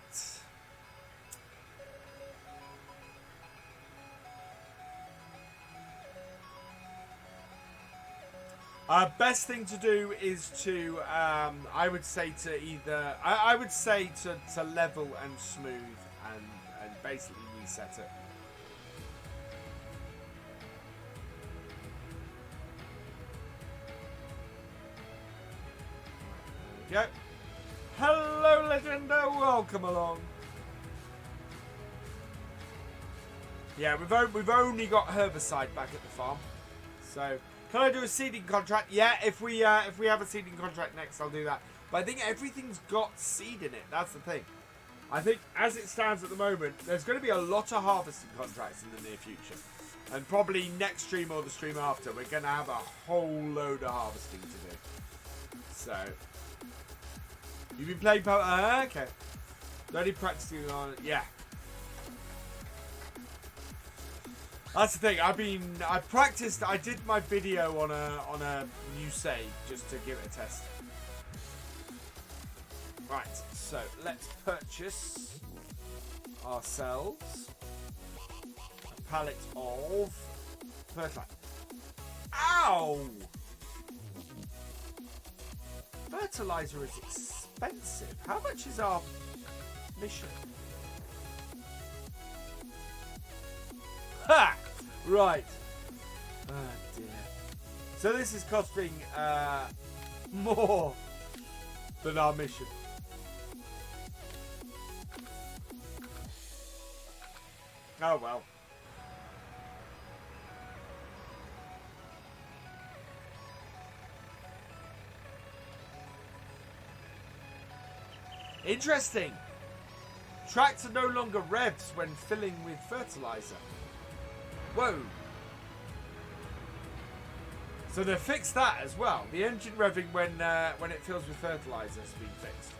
Best thing to do is to, I would say to either, I would say to level and smooth and basically reset it. There we go. Hello, Legenda. Welcome along. Yeah, we've only got herbicide back at the farm, so. Can I do a seeding contract? Yeah, if we have a seeding contract next, I'll do that. But I think everything's got seed in it. That's the thing. I think as it stands at the moment, there's going to be a lot of harvesting contracts in the near future. And probably next stream or the stream after, we're going to have a whole load of harvesting to do. So, you've been playing power? Okay. Only practicing on it. Yeah. That's the thing. I practiced. I did my video on a new save just to give it a test. Right. So let's purchase ourselves a pallet of fertilizer. Ow! Fertilizer is expensive. How much is our mission? Ha! Right. Oh dear. So this is costing more than our mission. Oh well. Interesting. Tractor no longer revs when filling with fertilizer. Whoa. So they fixed that as well. The engine revving when it fills with fertilizer has been fixed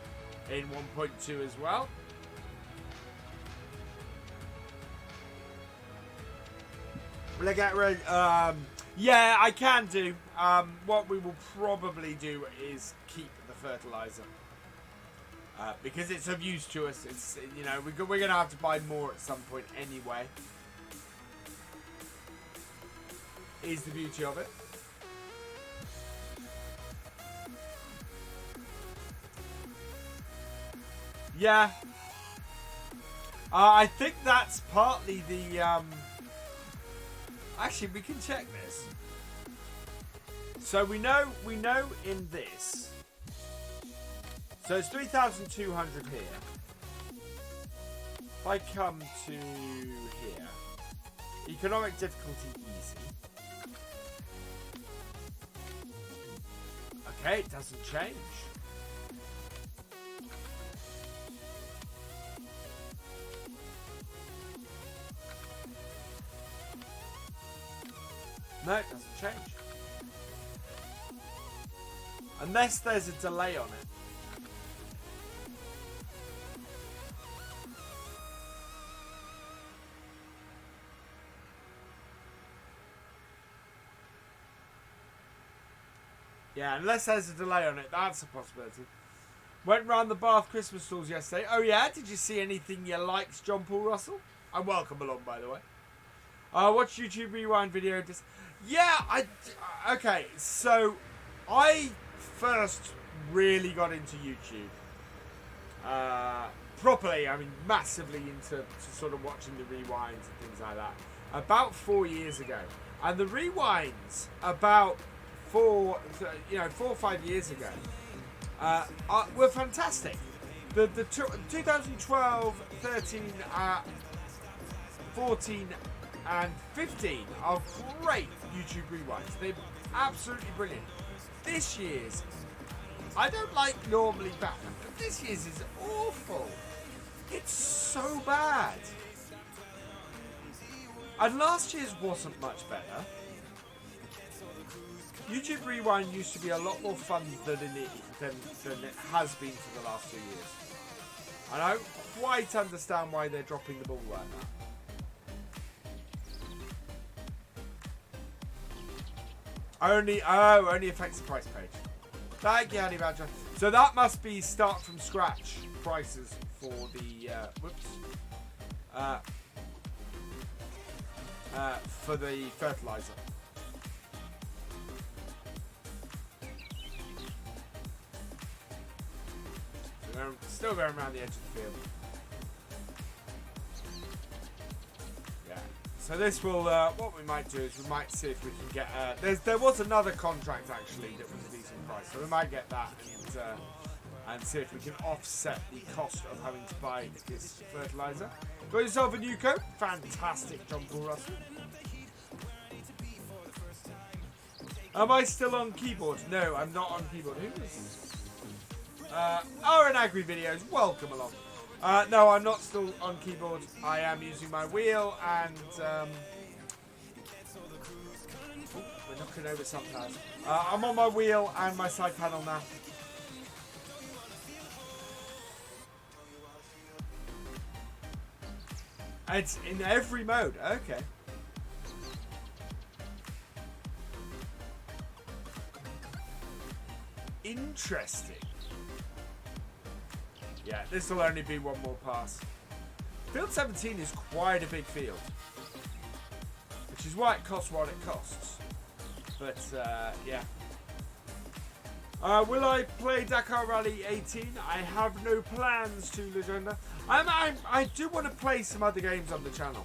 in 1.2 as well. Will I get rid? Yeah, I can do. What we will probably do is keep the fertilizer because it's of use to us. It's, you know, we're gonna have to buy more at some point anyway. Is the beauty of it. Yeah. I think that's partly the actually we can check this. So we know in this. So it's 3,200 here. If I come to here, economic difficulty easy. Okay, it doesn't change. No, it doesn't change. Unless there's a delay on it. Yeah, unless there's a delay on it, that's a possibility. Went round the Bath Christmas stalls yesterday. Oh yeah, did you see anything you liked, John Paul Russell? And welcome along, by the way. Watch YouTube Rewind video. Yeah, okay, so I first really got into YouTube. Properly, I mean massively into sort of watching the rewinds and things like that. About 4 years ago. And the rewinds about 4 or 5 years ago were fantastic. The 2012, 13, 14 and 15 are great YouTube rewinds. They're absolutely brilliant. This year's, I don't like normally Batman, but this year's is awful. It's so bad. And last year's wasn't much better. YouTube Rewind used to be a lot more fun than it has been for the last 2 years. And I don't quite understand why they're dropping the ball right now. Only affects the price page. Thank you, Honey Badger. So that must be start from scratch prices for the for the fertilizer. So still going around the edge of the field. Yeah. So this will. What we might do is we might see if we can get. There was another contract actually that was a decent price, so we might get that and see if we can offset the cost of having to buy this fertilizer. Got yourself a new coat. Fantastic, John Paul Russell. Am I still on keyboard? No, I'm not on keyboard. Who is? Aaron Agri Videos. Welcome along. No, I'm not still on keyboard. I am using my wheel and. We're knocking over sunflowers. I'm on my wheel and my side panel now. It's in every mode. Okay. Interesting. Yeah, this will only be one more pass. Field 17 is quite a big field, which is why it costs what it costs. But yeah. Will I play Dakar Rally 18? I have no plans to, Legenda. I do want to play some other games on the channel.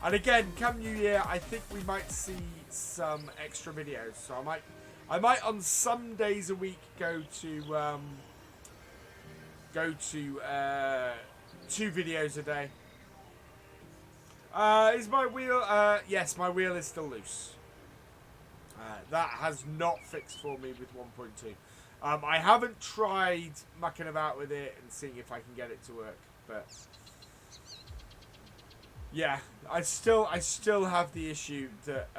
And again, come New Year, I think we might see some extra videos. So I might on some days a week go to 2 videos a day. Is my wheel? Yes, my wheel is still loose. That has not fixed for me with 1.2. I haven't tried mucking about with it and seeing if I can get it to work, but yeah, I still have the issue that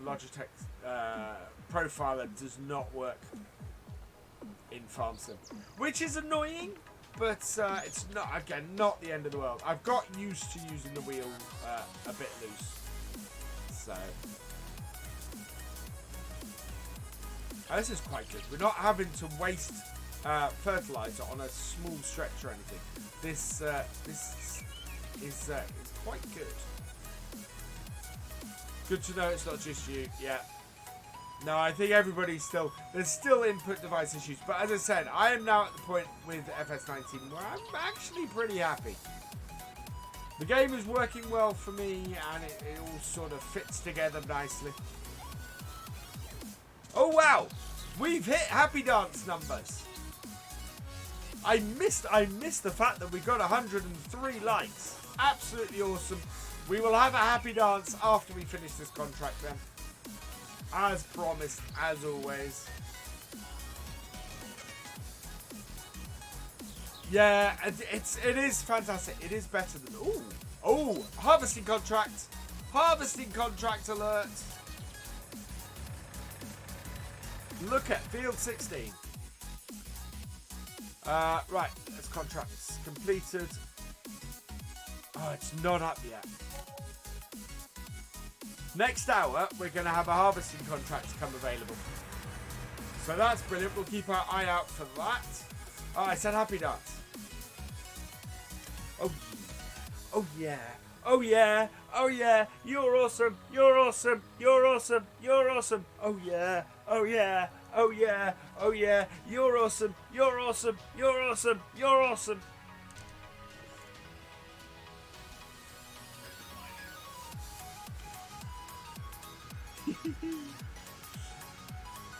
Logitech Profiler does not work in Farm Sim, which is annoying, but it's not the end of the world. I've got used to using the wheel a bit loose, so. This is quite good. We're not having to waste fertilizer on a small stretch or anything. This is quite good. Good to know it's not just you. Yeah. No, I think everybody's there's still input device issues. But as I said, I am now at the point with FS19 where I'm actually pretty happy. The game is working well for me and it all sort of fits together nicely. Oh wow, we've hit Happy Dance numbers. I missed the fact that we got 103 likes. Absolutely awesome. We will have a Happy Dance after we finish this contract then. As promised, as always. Yeah, it is fantastic. It is better than harvesting contract. Harvesting contract alert. Look at field 16. Right, that's contracts completed. Oh, it's not up yet. Next hour, we're going to have a harvesting contract come available. So that's brilliant. We'll keep our eye out for that. Oh, I said Happy Dance. Oh yeah. Oh yeah. Oh yeah. You're awesome. You're awesome. You're awesome. You're awesome. Oh yeah. Oh yeah. Oh yeah. Oh yeah. You're awesome. You're awesome. You're awesome. You're awesome.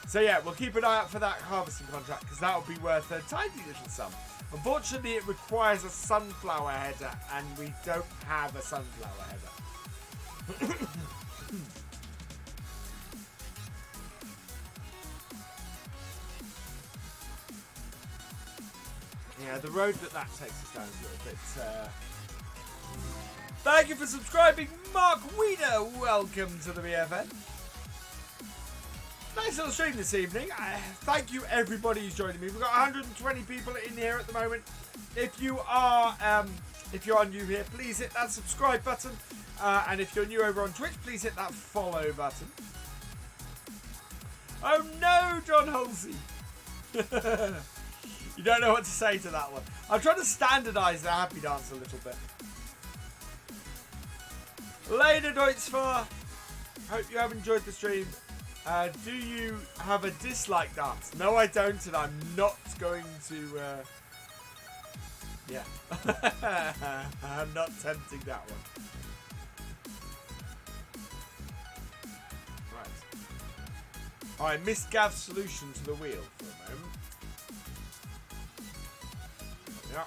So yeah, we'll keep an eye out for that harvesting contract because that will be worth a tiny little sum. Unfortunately, it requires a sunflower header, and we don't have a sunflower header. Yeah, the road that takes us down is a little bit. Thank you for subscribing, Mark Weeder. Welcome to the BFN. Nice little stream this evening. Thank you everybody who's joining me. We've got 120 people in here at the moment. If you are new here, please hit that subscribe button. And if you're new over on Twitch, please hit that follow button. Oh no, John Halsey. You don't know what to say to that one. I'm trying to standardise the happy dance a little bit. Later, Deutschfahr. Hope you have enjoyed the stream. Do you have a dislike dance? No, I don't, and I'm not going to... yeah. I'm not tempting that one. Right. I missed Gav's solution to the wheel for a moment. Yeah.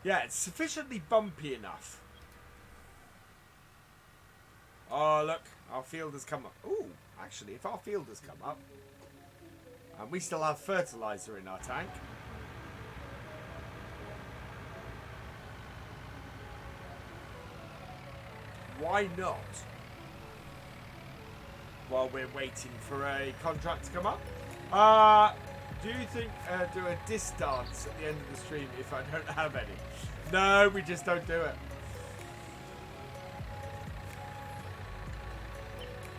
Yeah, it's sufficiently bumpy enough. Oh, look. Our field has come up. Ooh, actually, if our field has come up, and we still have fertilizer in our tank. Why not? While we're waiting for a contract to come up. Do you think do a diss dance at the end of the stream if I don't have any? No, we just don't do it.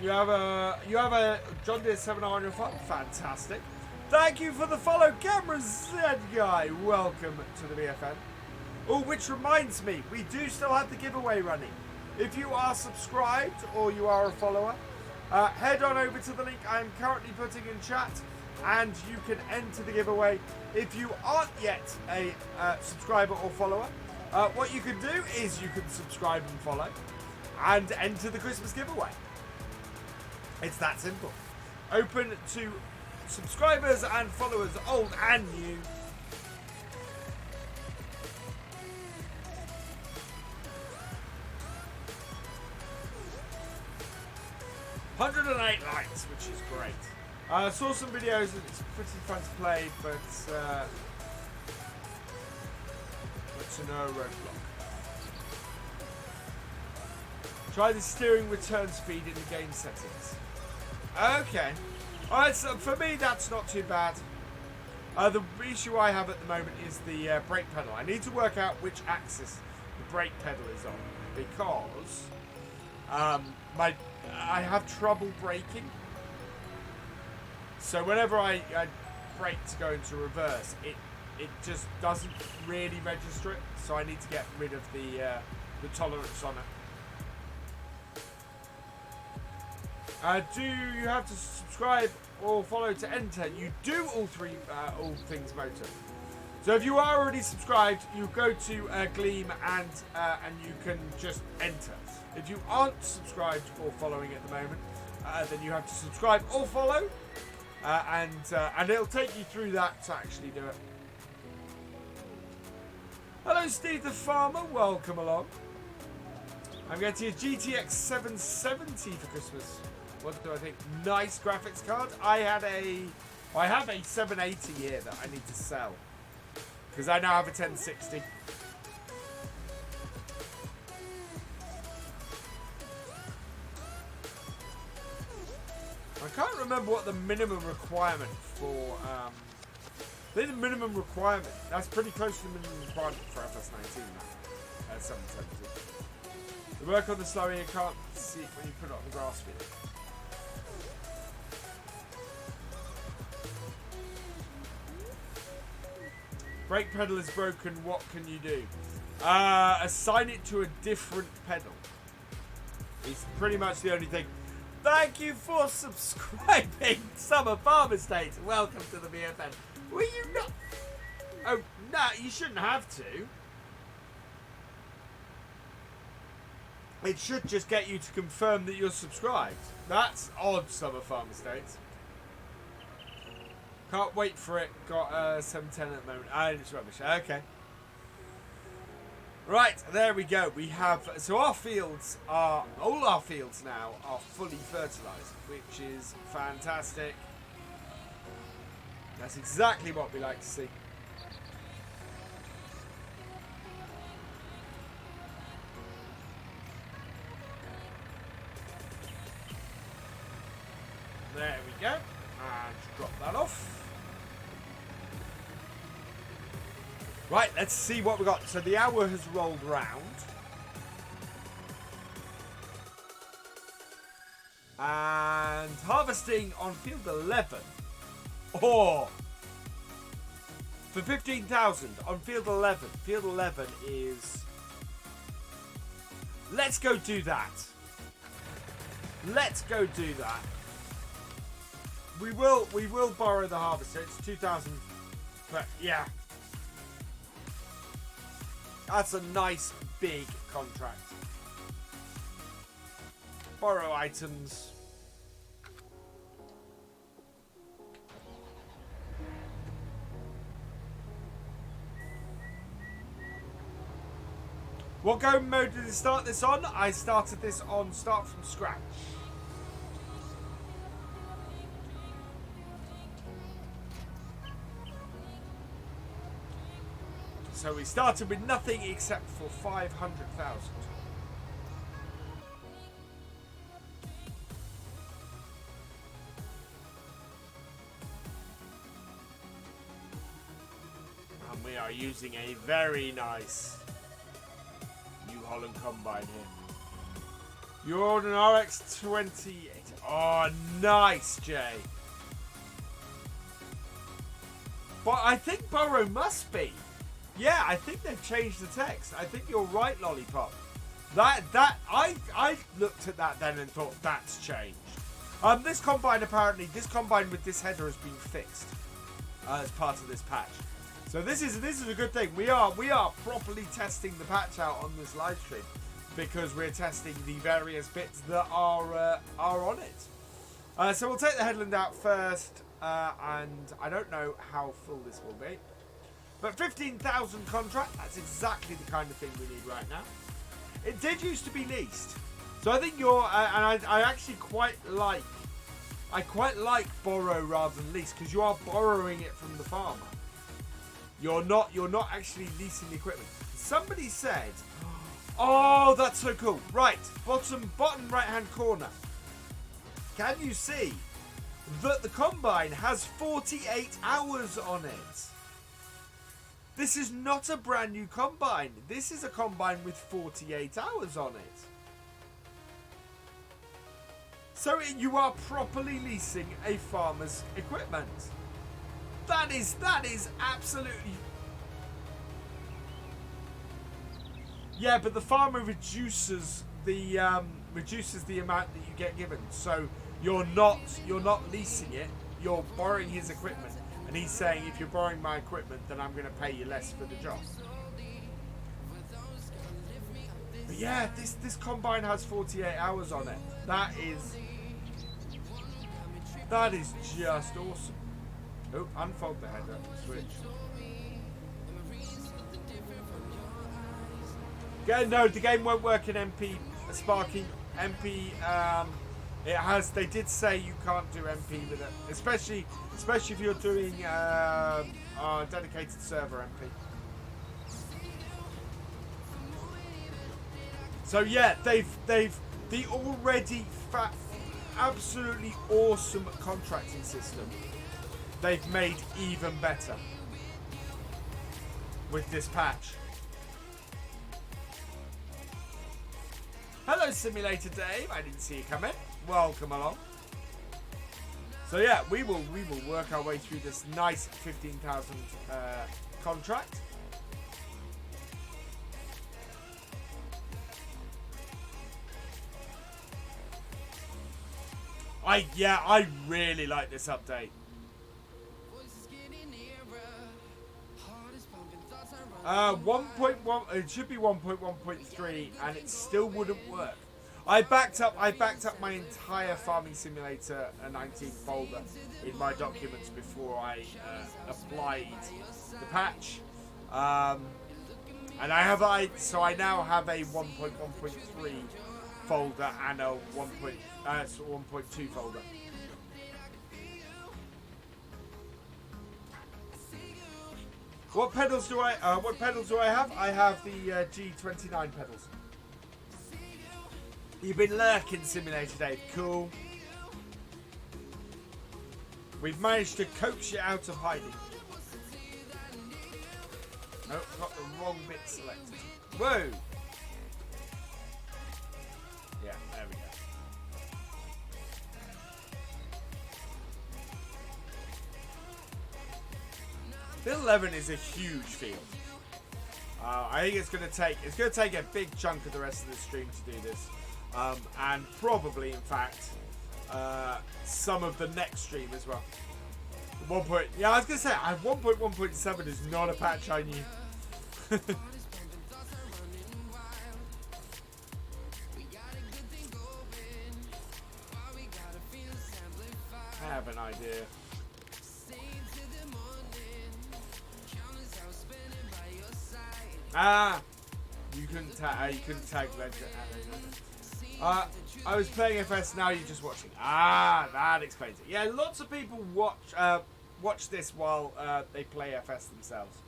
You have a John Deere 7R on your phone? Fantastic. Thank you for the follow, Camera Z guy. Welcome to the BFN. Oh, which reminds me, we do still have the giveaway running. If you are subscribed or you are a follower, head on over to the link I am currently putting in chat, and you can enter the giveaway. If you aren't yet a subscriber or follower, what you can do is you can subscribe and follow and enter the Christmas giveaway. It's that simple. Open to subscribers and followers, old and new. $108 likes, which is great. I saw some videos and it's pretty fun to play, but to no roadblock. Try the steering return speed in the game settings. Okay. Alright, so for me that's not too bad. The issue I have at the moment is the brake pedal. I need to work out which axis the brake pedal is on, because I have trouble braking. So whenever I brake to go into reverse, it just doesn't really register it. So I need to get rid of the tolerance on it. Do you have to subscribe or follow to enter? You do all three, all things motor. So if you are already subscribed, you go to Gleam and you can just enter. If you aren't subscribed or following at the moment, then you have to subscribe or follow, and it'll take you through that to actually do it. Hello, Steve the Farmer. Welcome along. I'm getting a GTX 770 for Christmas. What do I think? Nice graphics card. I have a 780 here that I need to sell because I now have a 1060. I can't remember what the minimum requirement for. I think the minimum requirement, that's pretty close to the minimum requirement for FS19 now. 770. The work on the slower you can't see it when you put it on the grass field. Brake pedal is broken, what can you do? Assign it to a different pedal. It's pretty much the only thing. Thank you for subscribing, Summer Farm Estate. Welcome to the BFN. Were you not? Oh, no, you shouldn't have to. It should just get you to confirm that you're subscribed. That's odd, Summer Farm Estate. Can't wait for it. Got 710 at the moment. It's rubbish. Okay. Right, there we go. We have, so our fields are, all our fields now are fully fertilized, which is fantastic. That's exactly what we like to see. There we go. And drop that off. Right, let's see what we got. So the hour has rolled round. And harvesting on field 11. Oh! For 15,000 on field 11. Field 11 is... Let's go do that. Let's go do that. We will borrow the harvester. It's 2,000. But yeah. That's a nice big contract. Borrow items. What go mode did you start this on? I started this on start from scratch. So we started with nothing except for 500,000. And we are using a very nice New Holland combine here. You're an RX 28. Oh, nice, Jay. But I think Burrow must be. Yeah, I think they've changed the text. I think you're right, Lollipop. I looked at that then and thought that's changed. This combine with this header has been fixed as part of this patch. So this is a good thing. We are properly testing the patch out on this live stream because we're testing the various bits that are on it. So we'll take the headland out first, and I don't know how full this will be. But 15,000 contract, that's exactly the kind of thing we need right now. It did used to be leased. So I think you're, and I actually quite like borrow rather than lease, because you are borrowing it from the farmer. You're not actually leasing the equipment. Somebody said, oh, that's so cool. Right, bottom right hand corner. Can you see that the combine has 48 hours on it? This is not a brand new combine. This is a combine with 48 hours on it. So you are properly leasing a farmer's equipment. That is absolutely... Yeah, but the farmer reduces the amount that you get given. So you're not leasing it. You're borrowing his equipment. And he's saying, if you're borrowing my equipment, then I'm going to pay you less for the job. But yeah, this combine has 48 hours on it. That is just awesome. Oh, unfold the header. Switch. Yeah, no, the game won't work in MP Sparking. MP, they did say you can't do MP with it, especially if you're doing a dedicated server MP. So yeah, they've the already absolutely awesome contracting system they've made even better with this patch. Hello, Simulator Dave. I didn't see you come in. Welcome along. So yeah, we will work our way through this nice 15,000 contract. I really like this update. 1.1. It should be 1.1.3, and it still wouldn't work. I backed up my entire Farming Simulator 19 folder in my documents before I applied the patch, and I now have a 1.1.3 folder and a 1.2 folder. What pedals do I have? I have the G29 pedals. You've been lurking, Simulator Dave. Cool. We've managed to coax you out of hiding. Nope, got the wrong bit selected. Whoa! Yeah, there we go. Field 11 is a huge field. I think it's going to take a big chunk of the rest of the stream to do this, and probably, in fact, some of the next stream as well. Yeah, I was going to say 1.1.7 is not a patch I knew. I have an idea. You couldn't tag Legend. I was playing FS. Now you're just watching. That explains it. Yeah, lots of people watch this while they play FS themselves.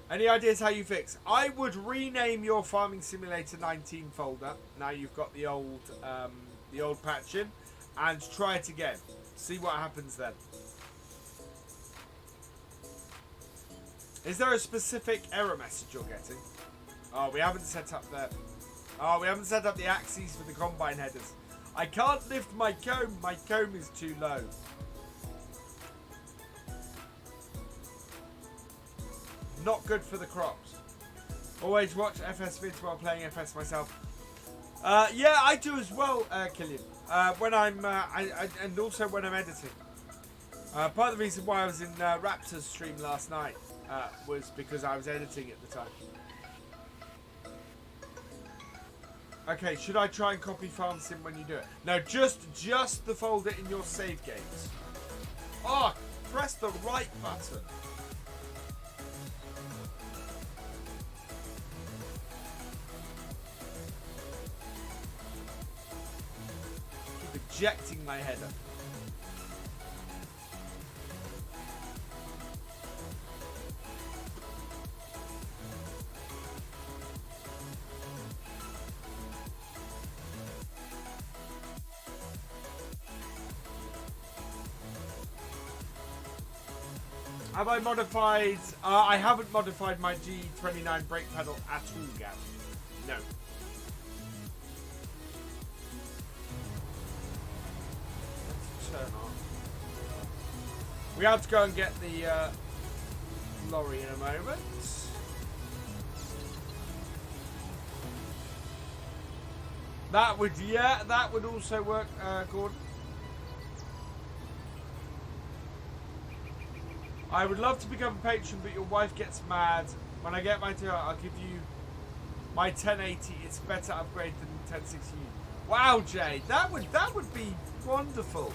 Any ideas how you fix? I would rename your Farming Simulator 19 folder. Now you've got the old patch in, and try it again. See what happens then. Is there a specific error message you're getting? Oh, we haven't set up the axes for the combine headers. I can't lift my comb. My comb is too low. Not good for the crops. Always watch FS vids while playing FS myself. Yeah, I do as well, Killian. When I'm and also when I'm editing. Part of the reason why I was in Raptor's stream last night was because I was editing at the time. Okay, should I try and copy Farm Sim when you do it? No, just the folder in your save games. Oh, press the right button. Ejecting my header. Have I modified? I haven't modified my G29 brake pedal at all, Gavin. No. Turn on. We have to go and get the lorry in a moment. That would also work, Gordon. I would love to become a patron, but your wife gets mad. When I get my turn, I'll give you my 1080. It's a better upgrade than 1060. Wow, Jay, that would be wonderful.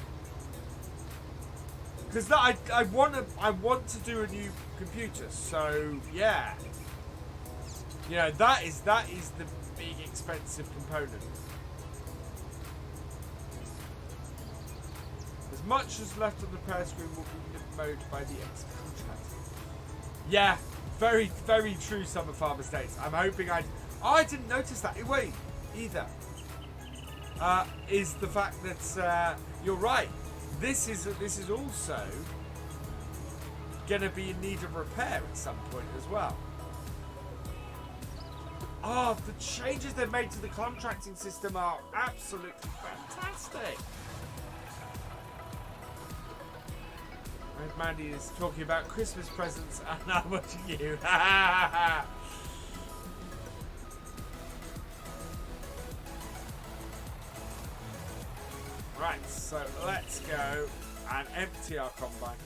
Because I want to do a new computer, so yeah. You know, that is the big expensive component. As much as left on the repair screen will be mowed by the ex-contract. Yeah, very, very true, Summer Farmer States. I'm hoping I didn't notice that. Wait, either. Is the fact that you're right. This is also going to be in need of repair at some point as well. Oh, the changes they've made to the contracting system are absolutely fantastic. Mandy is talking about Christmas presents and I'm watching you. Right, so let's go and empty our combine.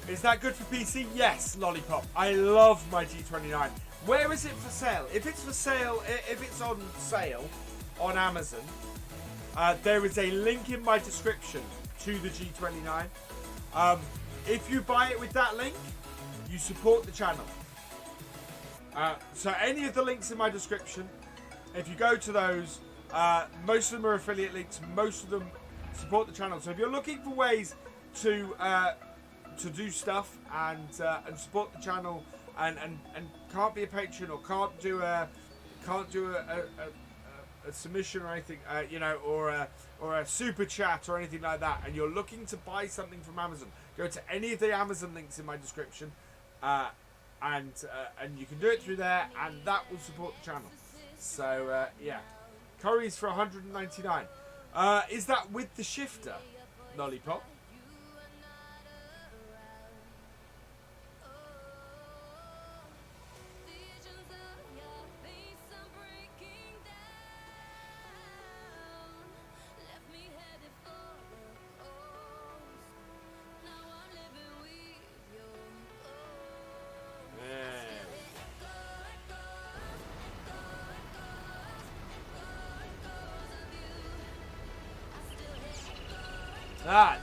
Is that good for PC? Yes, Lollipop. I love my G29. Where is it for sale? If it's for sale, if it's on sale on Amazon, there is a link in my description to the G29. If you buy it with that link, you support the channel. So any of the links in my description, if you go to those, most of them are affiliate links. Most of them support the channel. So if you're looking for ways to do stuff and support the channel and can't be a patron or can't do a submission or anything, you know, or a super chat or anything like that, and you're looking to buy something from Amazon, go to any of the Amazon links in my description, and you can do it through there, and that will support the channel. So yeah, curries for 199. Is that with the shifter, Lollipop?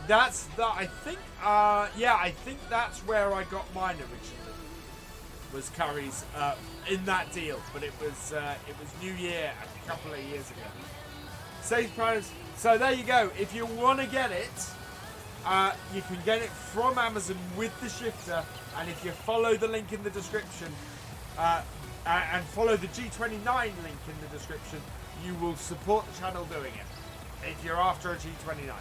That's that. I think. Yeah, I think that's where I got mine originally. Was curries in that deal, but it was New Year a couple of years ago. Safe price. So there you go. If you want to get it, you can get it from Amazon with the shifter, and if you follow the link in the description, and follow the G29 link in the description, you will support the channel doing it. If you're after a G29.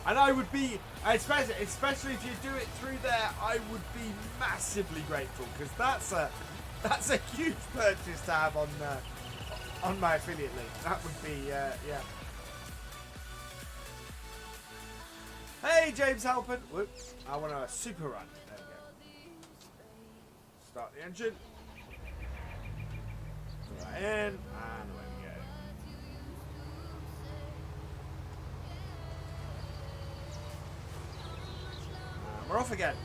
And I would be, especially if you do it through there, I would be massively grateful, because that's a huge purchase to have on my affiliate link. That would be yeah. Hey James Halpin. Whoops. I want a super run. There we go. Start the engine. Put that in, and away we go. We're off again.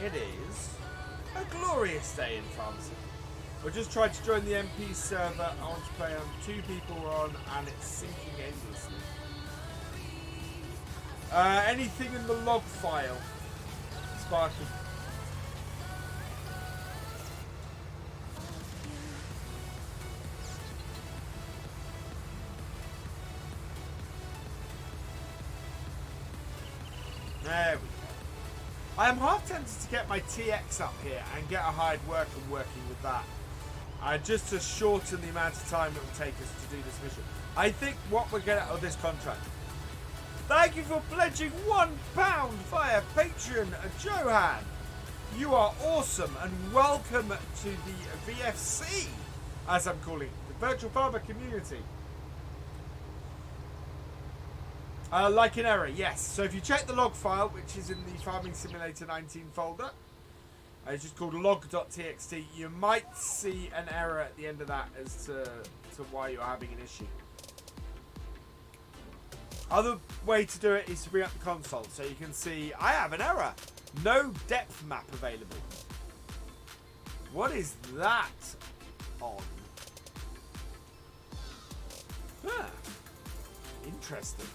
It is a glorious day in France. We just tried to join the MP server. I want to play on 2 people are on, and it's syncing aimlessly. Anything in the log file, Sparky? There we go. I am half tempted to get my TX up here and get a hired worker working with that. Just to shorten the amount of time it will take us to do this mission. I think what we're going to... Oh, this contract. Thank you for pledging £1 via Patreon, Johan. You are awesome, and welcome to the VFC, as I'm calling it, the Virtual Farmer Community. Like an error, yes. So if you check the log file, which is in the Farming Simulator 19 folder, it's just called log.txt, you might see an error at the end of that as to why you're having an issue. Other way to do it is to bring up the console, so you can see I have an error. No depth map available. What is that on? Huh. Interesting.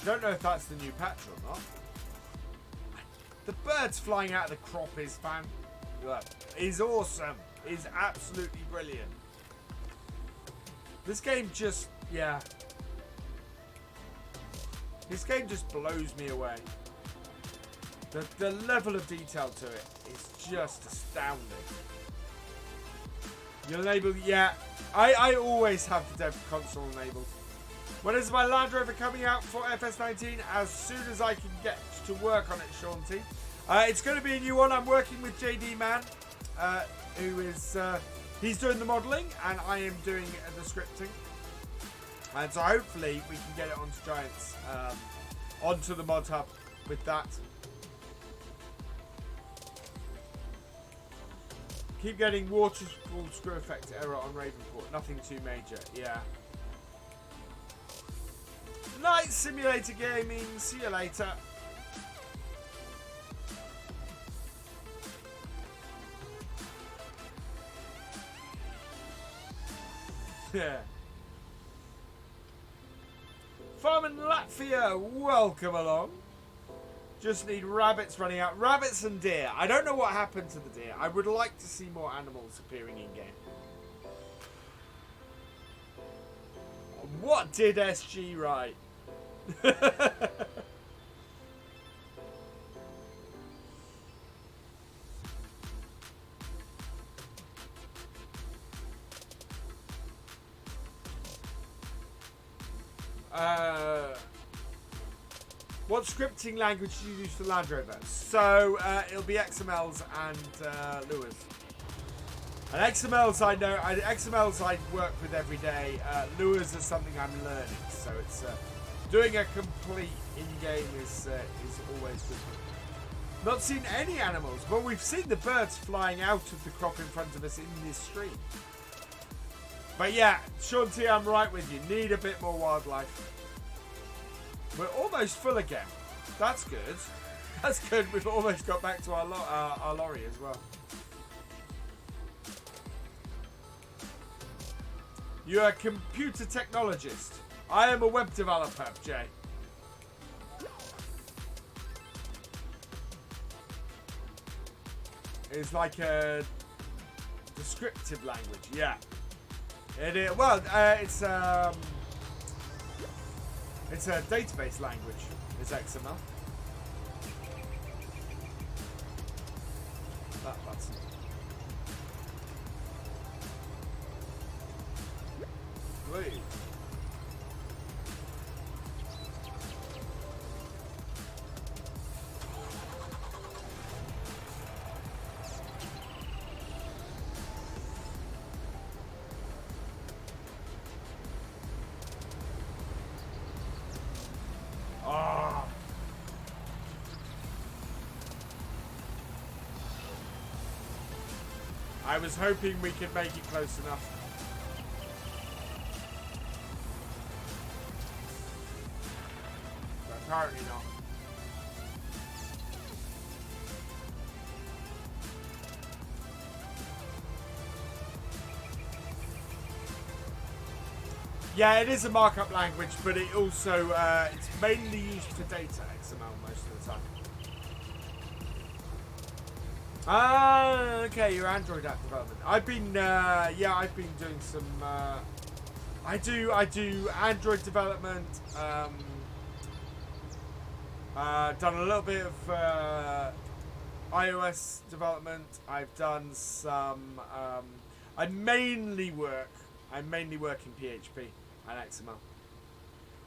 I don't know if that's the new patch or not. The birds flying out of the crop is is awesome. Is absolutely brilliant. This game just, yeah. This game just blows me away. The level of detail to it is just astounding. You'll enable, yeah. I always have the dev console enabled. When is my Land Rover coming out for FS19? As soon as I can get to work on it, Sean T. It's going to be a new one. I'm working with JD Man, who is he's doing the modelling and I am doing the scripting. And so hopefully we can get it onto Giants, onto the mod hub with that. Keep getting waterfall screw effect error on Ravenport. Nothing too major. Yeah. Night Simulator Gaming. See you later. Yeah. Farm in Latvia. Welcome along. Just need rabbits running out. Rabbits and deer. I don't know what happened to the deer. I would like to see more animals appearing in game. What did SG write? What scripting language do you use for Land Rover? So it'll be XMLs and Lures. And XMLs I know. XMLs I work with every day. Lures is something I'm learning. So it's doing a complete in-game is always good. Not seen any animals. Well, we've seen the birds flying out of the crop in front of us in this stream. But yeah, Sean T, I'm right with you. Need a bit more wildlife. We're almost full again. That's good. That's good. We've almost got back to our lorry as well. You're a computer technologist. I am a web developer, Jay. It's like a descriptive language. Yeah. It is. Well, it's a database language. Is XML. That button. Wait. I was hoping we could make it close enough. But apparently not. Yeah, it is a markup language, but it also it's mainly used for data XML most of the time. Ah, okay, your Android app development. I've been, I've been doing some. I do Android development. Done a little bit of iOS development. I've done some. I mainly work in PHP and XML.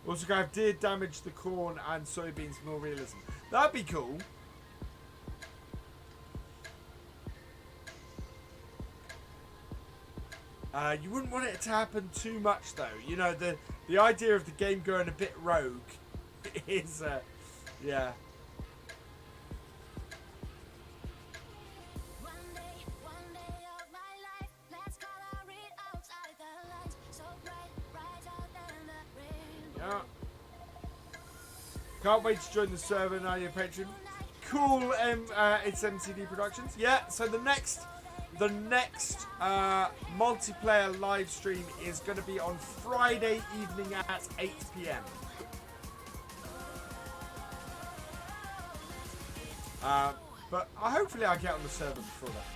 Also, I did damage the corn and soybeans more realism. That'd be cool. You wouldn't want it to happen too much, though. You know, the idea of the game going a bit rogue is, yeah. Yeah. Can't wait to join the server now, your patron. Cool. It's MCD Productions. Yeah. So the next multiplayer live stream is going to be on Friday evening at 8 PM. But hopefully I'll get on the server before that.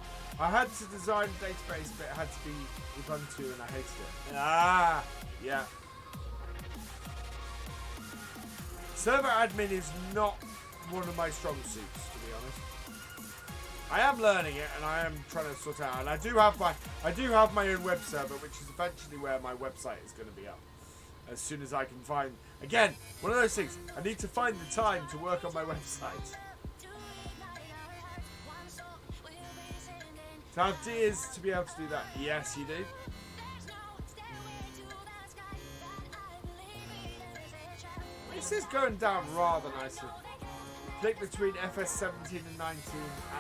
I had to design a database, but it had to be Ubuntu and I hated it. Ah, yeah. Server admin is not one of my strong suits, to be honest. I am learning it, and I am trying to sort out. And I do have my own web server, which is eventually where my website is going to be up. As soon as I can find, again, one of those things. I need to find the time to work on my website. To have deers to be able to do that. Yes, you do. This is going down rather nicely. Pick between FS 17 and 19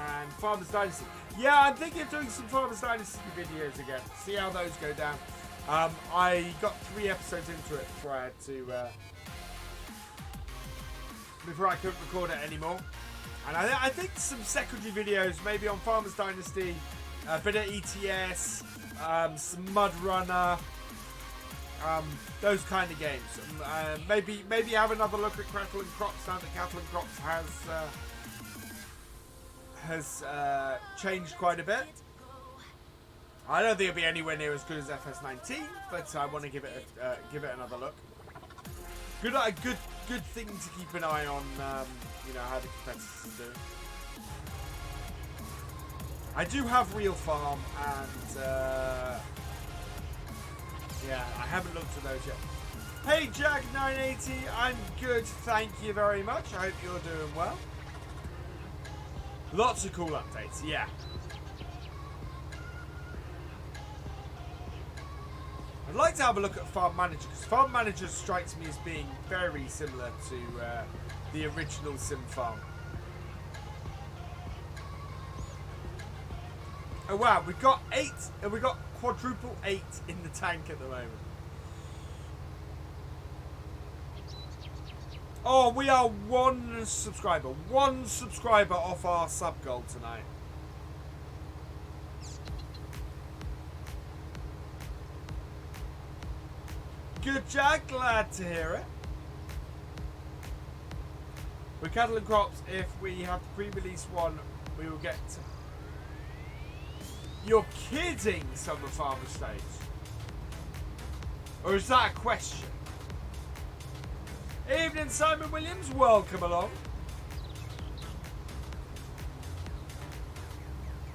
and Farmers Dynasty. Yeah, I'm thinking of doing some Farmers Dynasty videos again. See how those go down. I got 3 episodes into it before I had to... before I couldn't record it anymore. And I think some secondary videos, maybe on Farmers Dynasty, a bit of ETS, some Mud Runner, those kind of games. Maybe have another look at Cattle and Crops now that Cattle and Crops has changed quite a bit. I don't think it'll be anywhere near as good as FS19, but I want to give it another look. Good thing to keep an eye on, you know, how the competitors are doing. I do have Real Farm, and yeah, I haven't looked at those yet. Hey Jag980, I'm good, thank you very much. I hope you're doing well. Lots of cool updates, yeah. I'd like to have a look at Farm Manager, because Farm Manager strikes me as being very similar to the original Sim Farm. Oh wow, we've got 8, and we've got quadruple 8 in the tank at the moment. Oh, we are one subscriber off our sub goal tonight. Good, Jack. Glad to hear it. With Cattle and Crops, if we have the pre-release one, we will get... You're kidding, Summer Farmer States. Or is that a question? Evening, Simon Williams. Welcome along.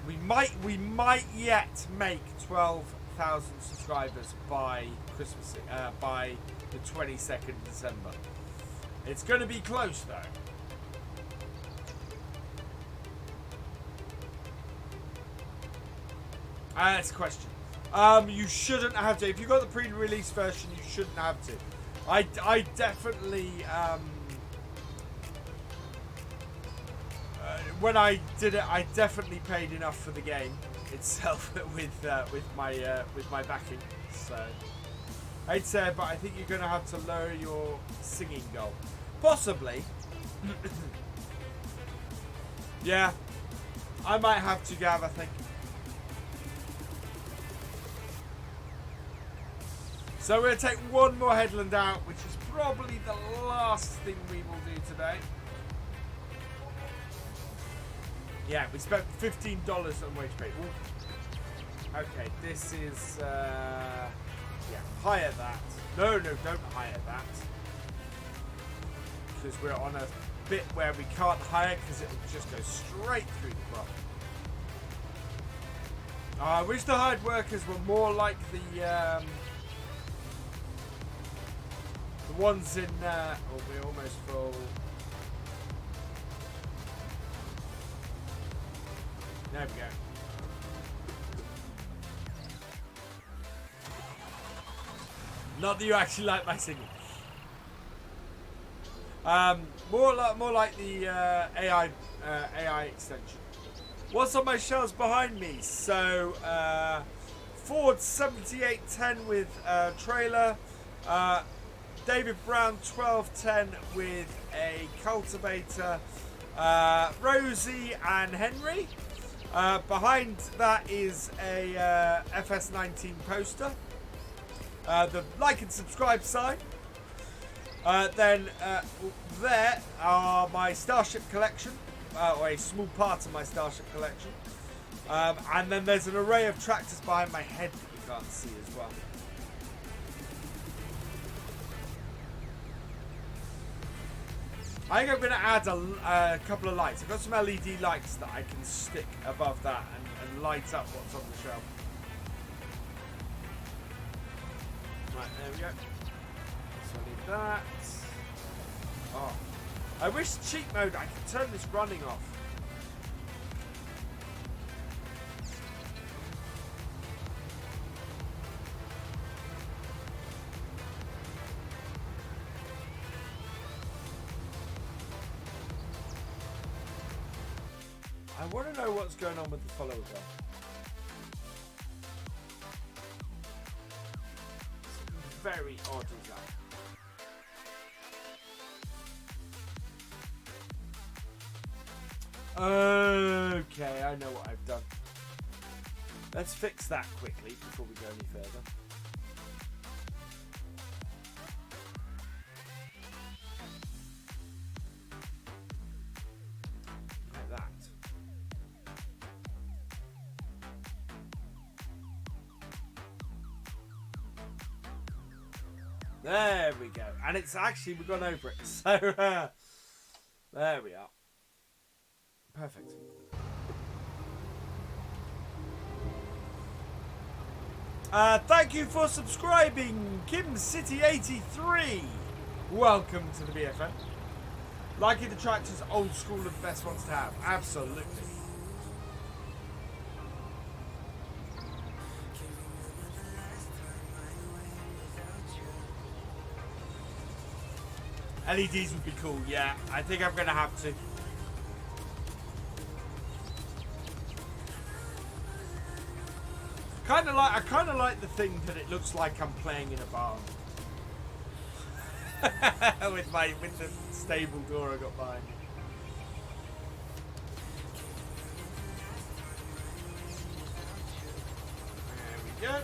We might yet make 12,000 subscribers by Christmas, by the 22nd of December. It's going to be close though. That's a question. You shouldn't have to. If you got the pre-release version, you shouldn't have to. I definitely when I did it, I definitely paid enough for the game itself with my backing. So I'd say, but I think you're going to have to lower your singing goal, possibly. Yeah, I might have to, Gav. I think. So we're going to take one more headland out, which is probably the last thing we will do today. Yeah, we spent $15 on wage pay. Ooh. Okay, this is... yeah, hire that. No, don't hire that. Because we're on a bit where we can't hire because it will just go straight through the crop. I wish the hired workers were more like the ones in... oh, we're almost full. There we go. Not that you actually like my singing. More like the AI extension. What's on my shelves behind me? So Ford 7810 with trailer. David Brown 1210 with a cultivator. Rosie and Henry. Behind that is a FS19 poster. The like and subscribe sign. Then there are my Starship collection, or a small part of my Starship collection. And then there's an array of tractors behind my head that you can't see as well. I think I'm going to add a couple of lights. I've got some LED lights that I can stick above that and light up what's on the shelf. Right, there we go. So I need that. Oh, I wish cheat mode, I could turn this running off. want to know what's going on with the follower bar. It's very odd as that. Okay, I know what I've done. Let's fix that quickly before we go any further. Like that. There we go. And it's actually, we've gone over it. So, there we are. Perfect. Thank you for subscribing, Kim City 83. Welcome to the BFM. Liking the tractors, old school and the best ones to have. Absolutely. LEDs would be cool, yeah. I think I'm gonna have to. I kind of like the thing that it looks like I'm playing in a barn with the stable door I got behind me. There we go.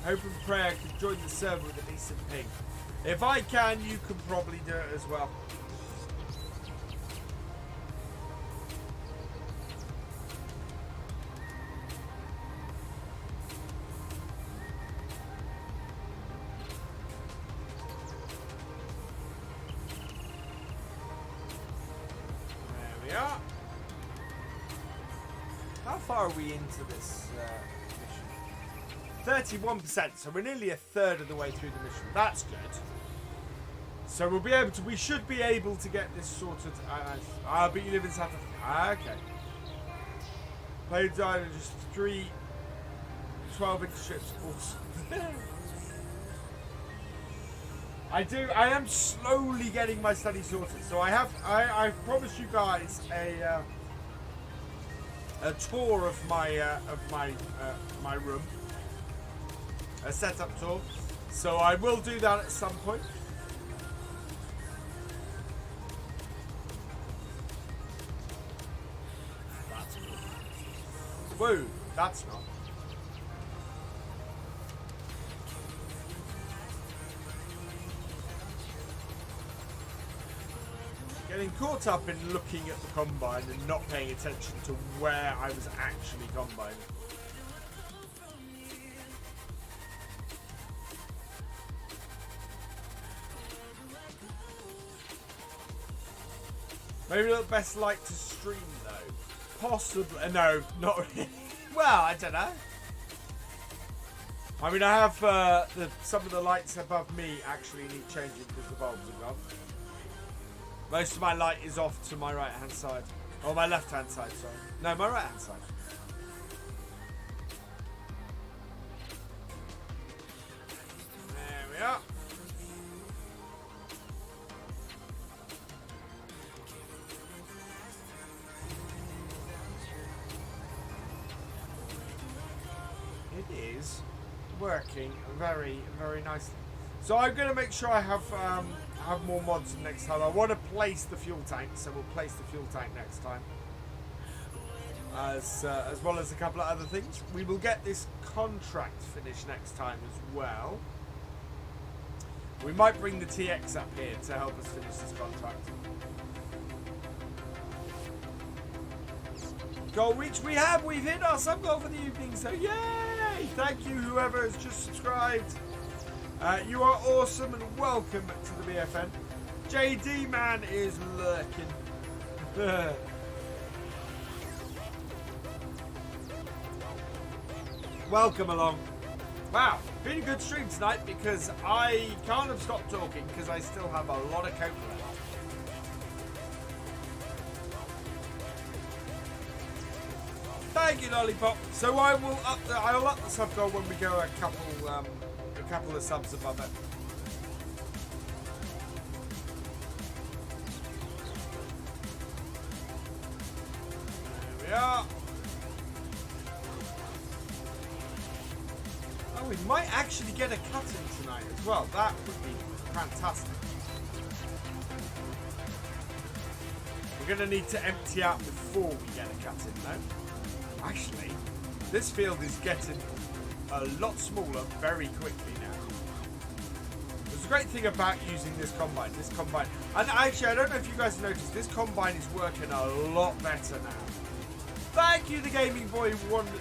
Hope and pray I can join the server with a decent ping. If I can, you can probably do it as well. There we are. How far are we into this mission? 31%, so we're nearly a third of the way through the mission. That's good. So we'll be able to, we should be able to get this sorted. But you live in South Africa. Okay. Played died just 3 12-inch strips. Awesome. I am slowly getting my study sorted. So I promised you guys a tour of my room. A setup tour, so I will do that at some point. That's cool. Whoa, that's not. Getting caught up in looking at the combine and not paying attention to where I was actually combining. Maybe not the best light to stream though. Possibly. No, not really. Well, I don't know. I mean, I have some of the lights above me actually need changing because the bulbs are gone. Most of my light is off to my right hand side. Or my left hand side, sorry. No, my right hand side. There we are. It is working very, very nicely. So I'm going to make sure I have more mods next time. I want to place the fuel tank, so we'll place the fuel tank next time. As well as a couple of other things. We will get this contract finished next time as well. We might bring the TX up here to help us finish this contract. Goal reach we have. We've hit our sub goal for the evening, so yay! Thank you whoever has just subscribed. You are awesome and welcome to the BFN. JD man is lurking. Welcome along. Wow, been a good stream tonight because I can't have stopped talking because I still have a lot of coke left. Thank you, Lollipop. So I'll up the sub goal when we go a couple of subs above it. There we are. Oh, we might actually get a cut-in tonight as well. That would be fantastic. We're going to need to empty out before we get a cut-in, though. Actually, this field is getting a lot smaller very quickly now. There's a great thing about using this combine. And actually, I don't know if you guys noticed, this combine is working a lot better now. Thank you, the Gaming Boy 1, 2,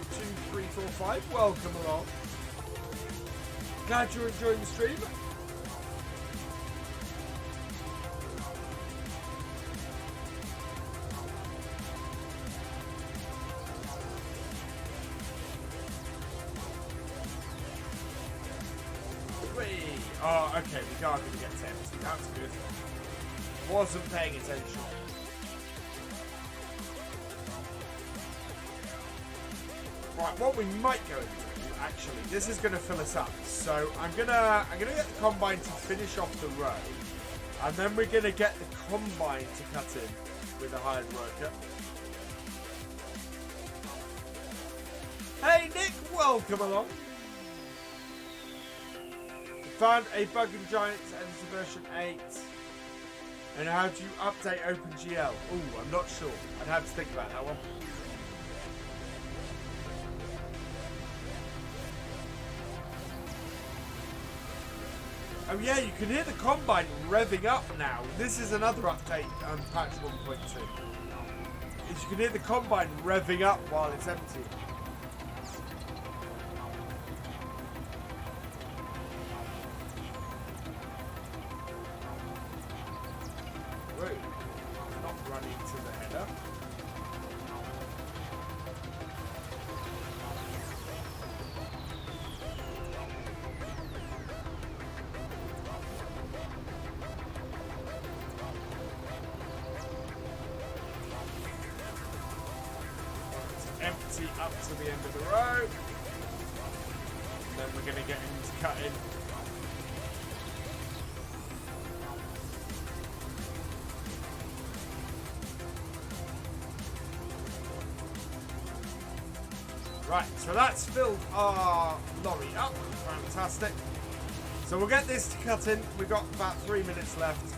3, 4, 5. Welcome along. Glad you're enjoying the stream. Oh, okay, we are going to get to empty. That's good. Wasn't paying attention. Right, what we might go and do, actually, this is going to fill us up. So I'm gonna get the combine to finish off the row, and then we're gonna get the combine to cut in with a hired worker. Hey Nick, welcome along. Found a bug in Giants Editor version 8. And how do you update OpenGL? Ooh, I'm not sure. I'd have to think about that one. Oh yeah, you can hear the combine revving up now. This is another update on patch 1.2. Is you can hear the combine revving up while it's empty. Up to the end of the row, and then we're going to get him to cut in. Right, so that's filled our lorry up. Fantastic. So we'll get this to cut in. We've got about 3 minutes left,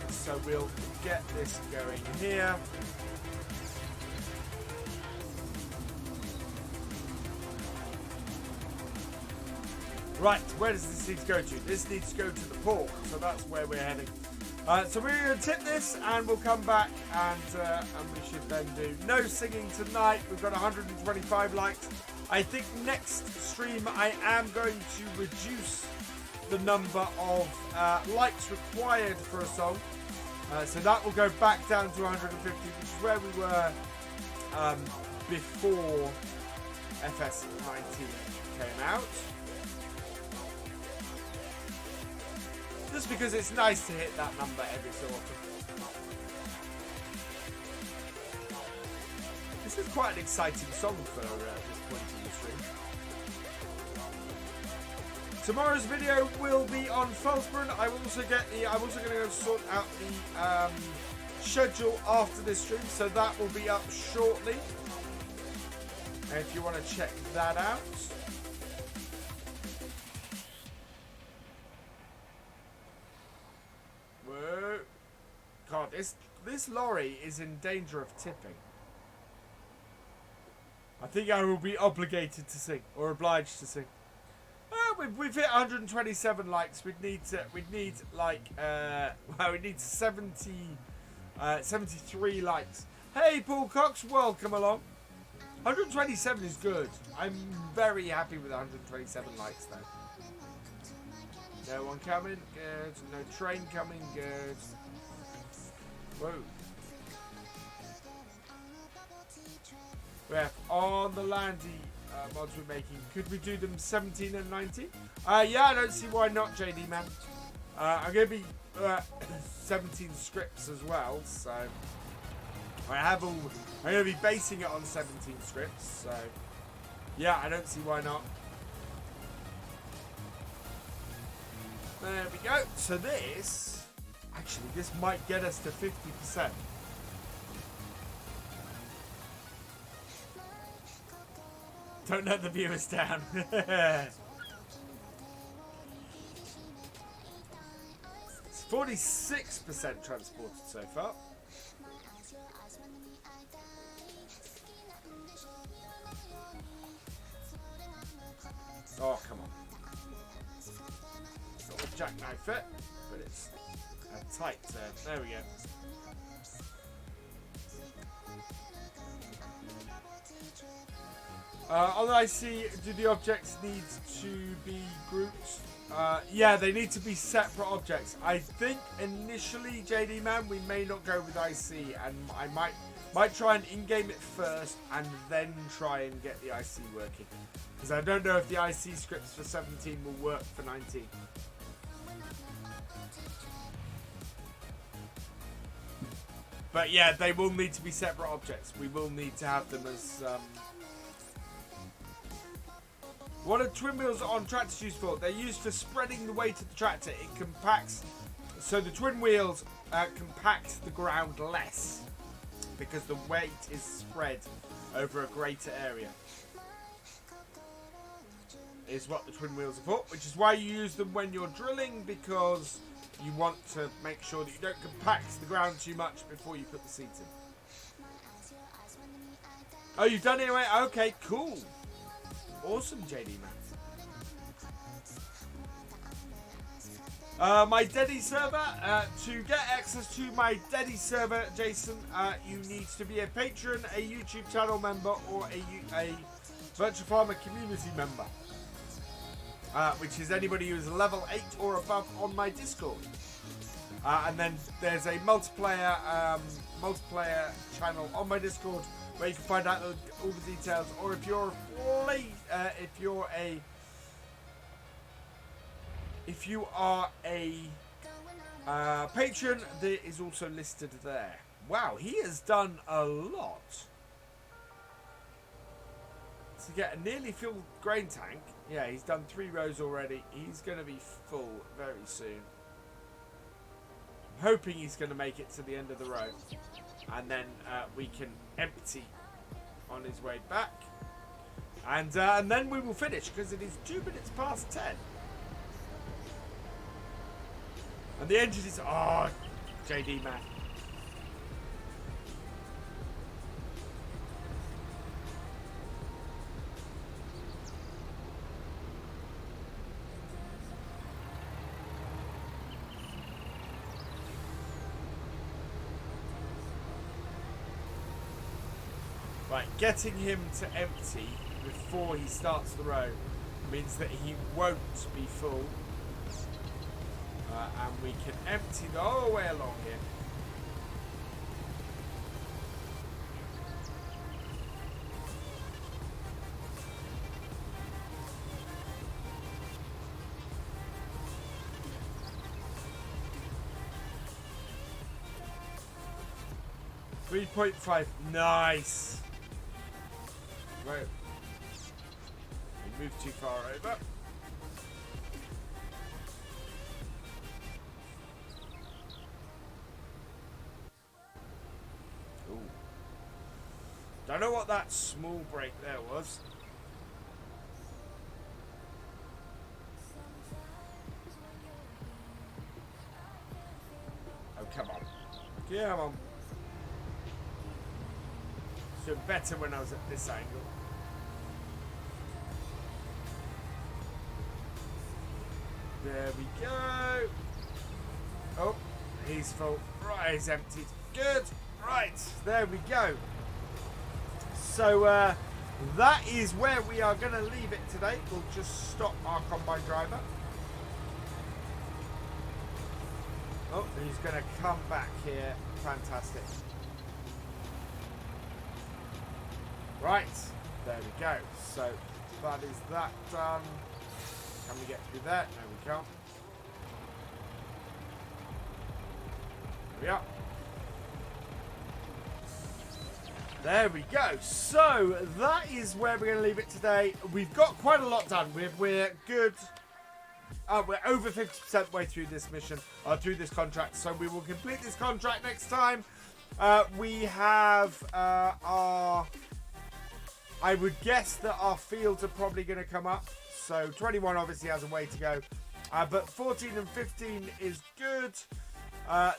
so we'll get this going here. Right, where does this need to go to? This needs to go to the port, so that's where we're heading. So we're going to tip this, and we'll come back, and we should then do no singing tonight. We've got 125 likes. I think next stream I am going to reduce the number of likes required for a song. So that will go back down to 150, which is where we were before FS19 came out. Just because it's nice to hit that number every so often. This is quite an exciting song for this point in the stream. Tomorrow's video will be on Felsburn. I'm also going to go sort out the schedule after this stream, so that will be up shortly. And if you want to check that out. Whoa. God, this lorry is in danger of tipping. I think I will be obligated to sing, or obliged to sing. We've hit 127 likes. We'd need like we need 73 likes. Hey Paul Cox, welcome along. 127 is good. I'm very happy with 127 likes though. No one coming, good. No train coming, good. Whoa. We have on the landy mods we're making. Could we do them 17 and 19? Yeah, I don't see why not, JD man. I'm going to be 17 scripts as well, so I'm going to be basing it on 17 scripts, so yeah, I don't see why not. There we go. So this might get us to 50%. Don't let the viewers down. It's 46% transported so far. Oh, come on. Got a jackknife it, but it's a tight turn. There we go. On IC, do the objects need to be grouped? Yeah, they need to be separate objects. I think initially, JD man, we may not go with IC, and I might try and in-game it first, and then try and get the IC working. Because I don't know if the IC scripts for 17 will work for 19. But yeah, they will need to be separate objects. We will need to have them as... What are twin wheels on tractors used for? They're used for spreading the weight of the tractor. It compacts, so the twin wheels compact the ground less because the weight is spread over a greater area. Is what the twin wheels are for, which is why you use them when you're drilling, because you want to make sure that you don't compact the ground too much before you put the seats in. Oh, you've done it anyway? Okay, cool. Awesome, JD man. My Deddy server, to get access to my Deddy server, Jason, you need to be a patron, a YouTube channel member, or a FendtFarmer community member. Which is anybody who's level 8 or above on my Discord. And then there's a multiplayer channel on my Discord where you can find out all the details. Or if you're if you are a patron, there is also listed there. Wow, he has done a lot to get a nearly filled grain tank. Yeah, he's done 3 rows already. He's going to be full very soon. I'm hoping he's going to make it to the end of the row. And then we can empty on his way back. And then we will finish, because it is 2 minutes past 10. And the engine is... Oh, JD man. Right, getting him to empty before he starts the row means that he won't be full. And we can empty the whole way along here. .5, nice. Right. We moved too far over. Ooh. Don't know what that small break there was. Oh, come on. Come on. So better when I was at this angle. There we go. Oh, he's full. Right, he's emptied. Good. Right, there we go. So that is where we are going to leave it today. We'll just stop our combine driver. Oh, he's going to come back here. Fantastic. Right, There we go. So that is that done. Can we get through there? No, we can't. There we are. There we go. So that is where we're going to leave it today. We've got quite a lot done. We're good. We're over 50% way through this mission, through this contract. So we will complete this contract next time. We have our... I would guess that our fields are probably going to come up. So 21 obviously has a way to go. But 14 and 15 is good.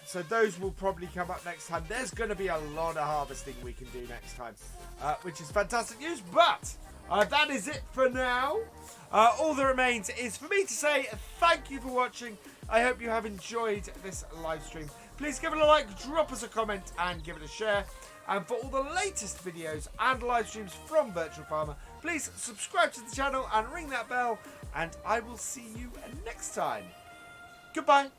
So those will probably come up next time. There's going to be a lot of harvesting we can do next time, which is fantastic news. But that is it for now. All that remains is for me to say thank you for watching. I hope you have enjoyed this live stream. Please give it a like, drop us a comment, and give it a share. And for all the latest videos and live streams from FendtFarmer, please subscribe to the channel and ring that bell. And I will see you next time. Goodbye.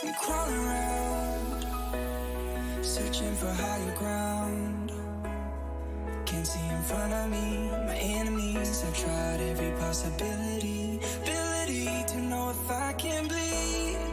I'm crawling around, searching for higher ground. Can't see in front of me, my enemies. I've tried every possibility, ability to know if I can bleed.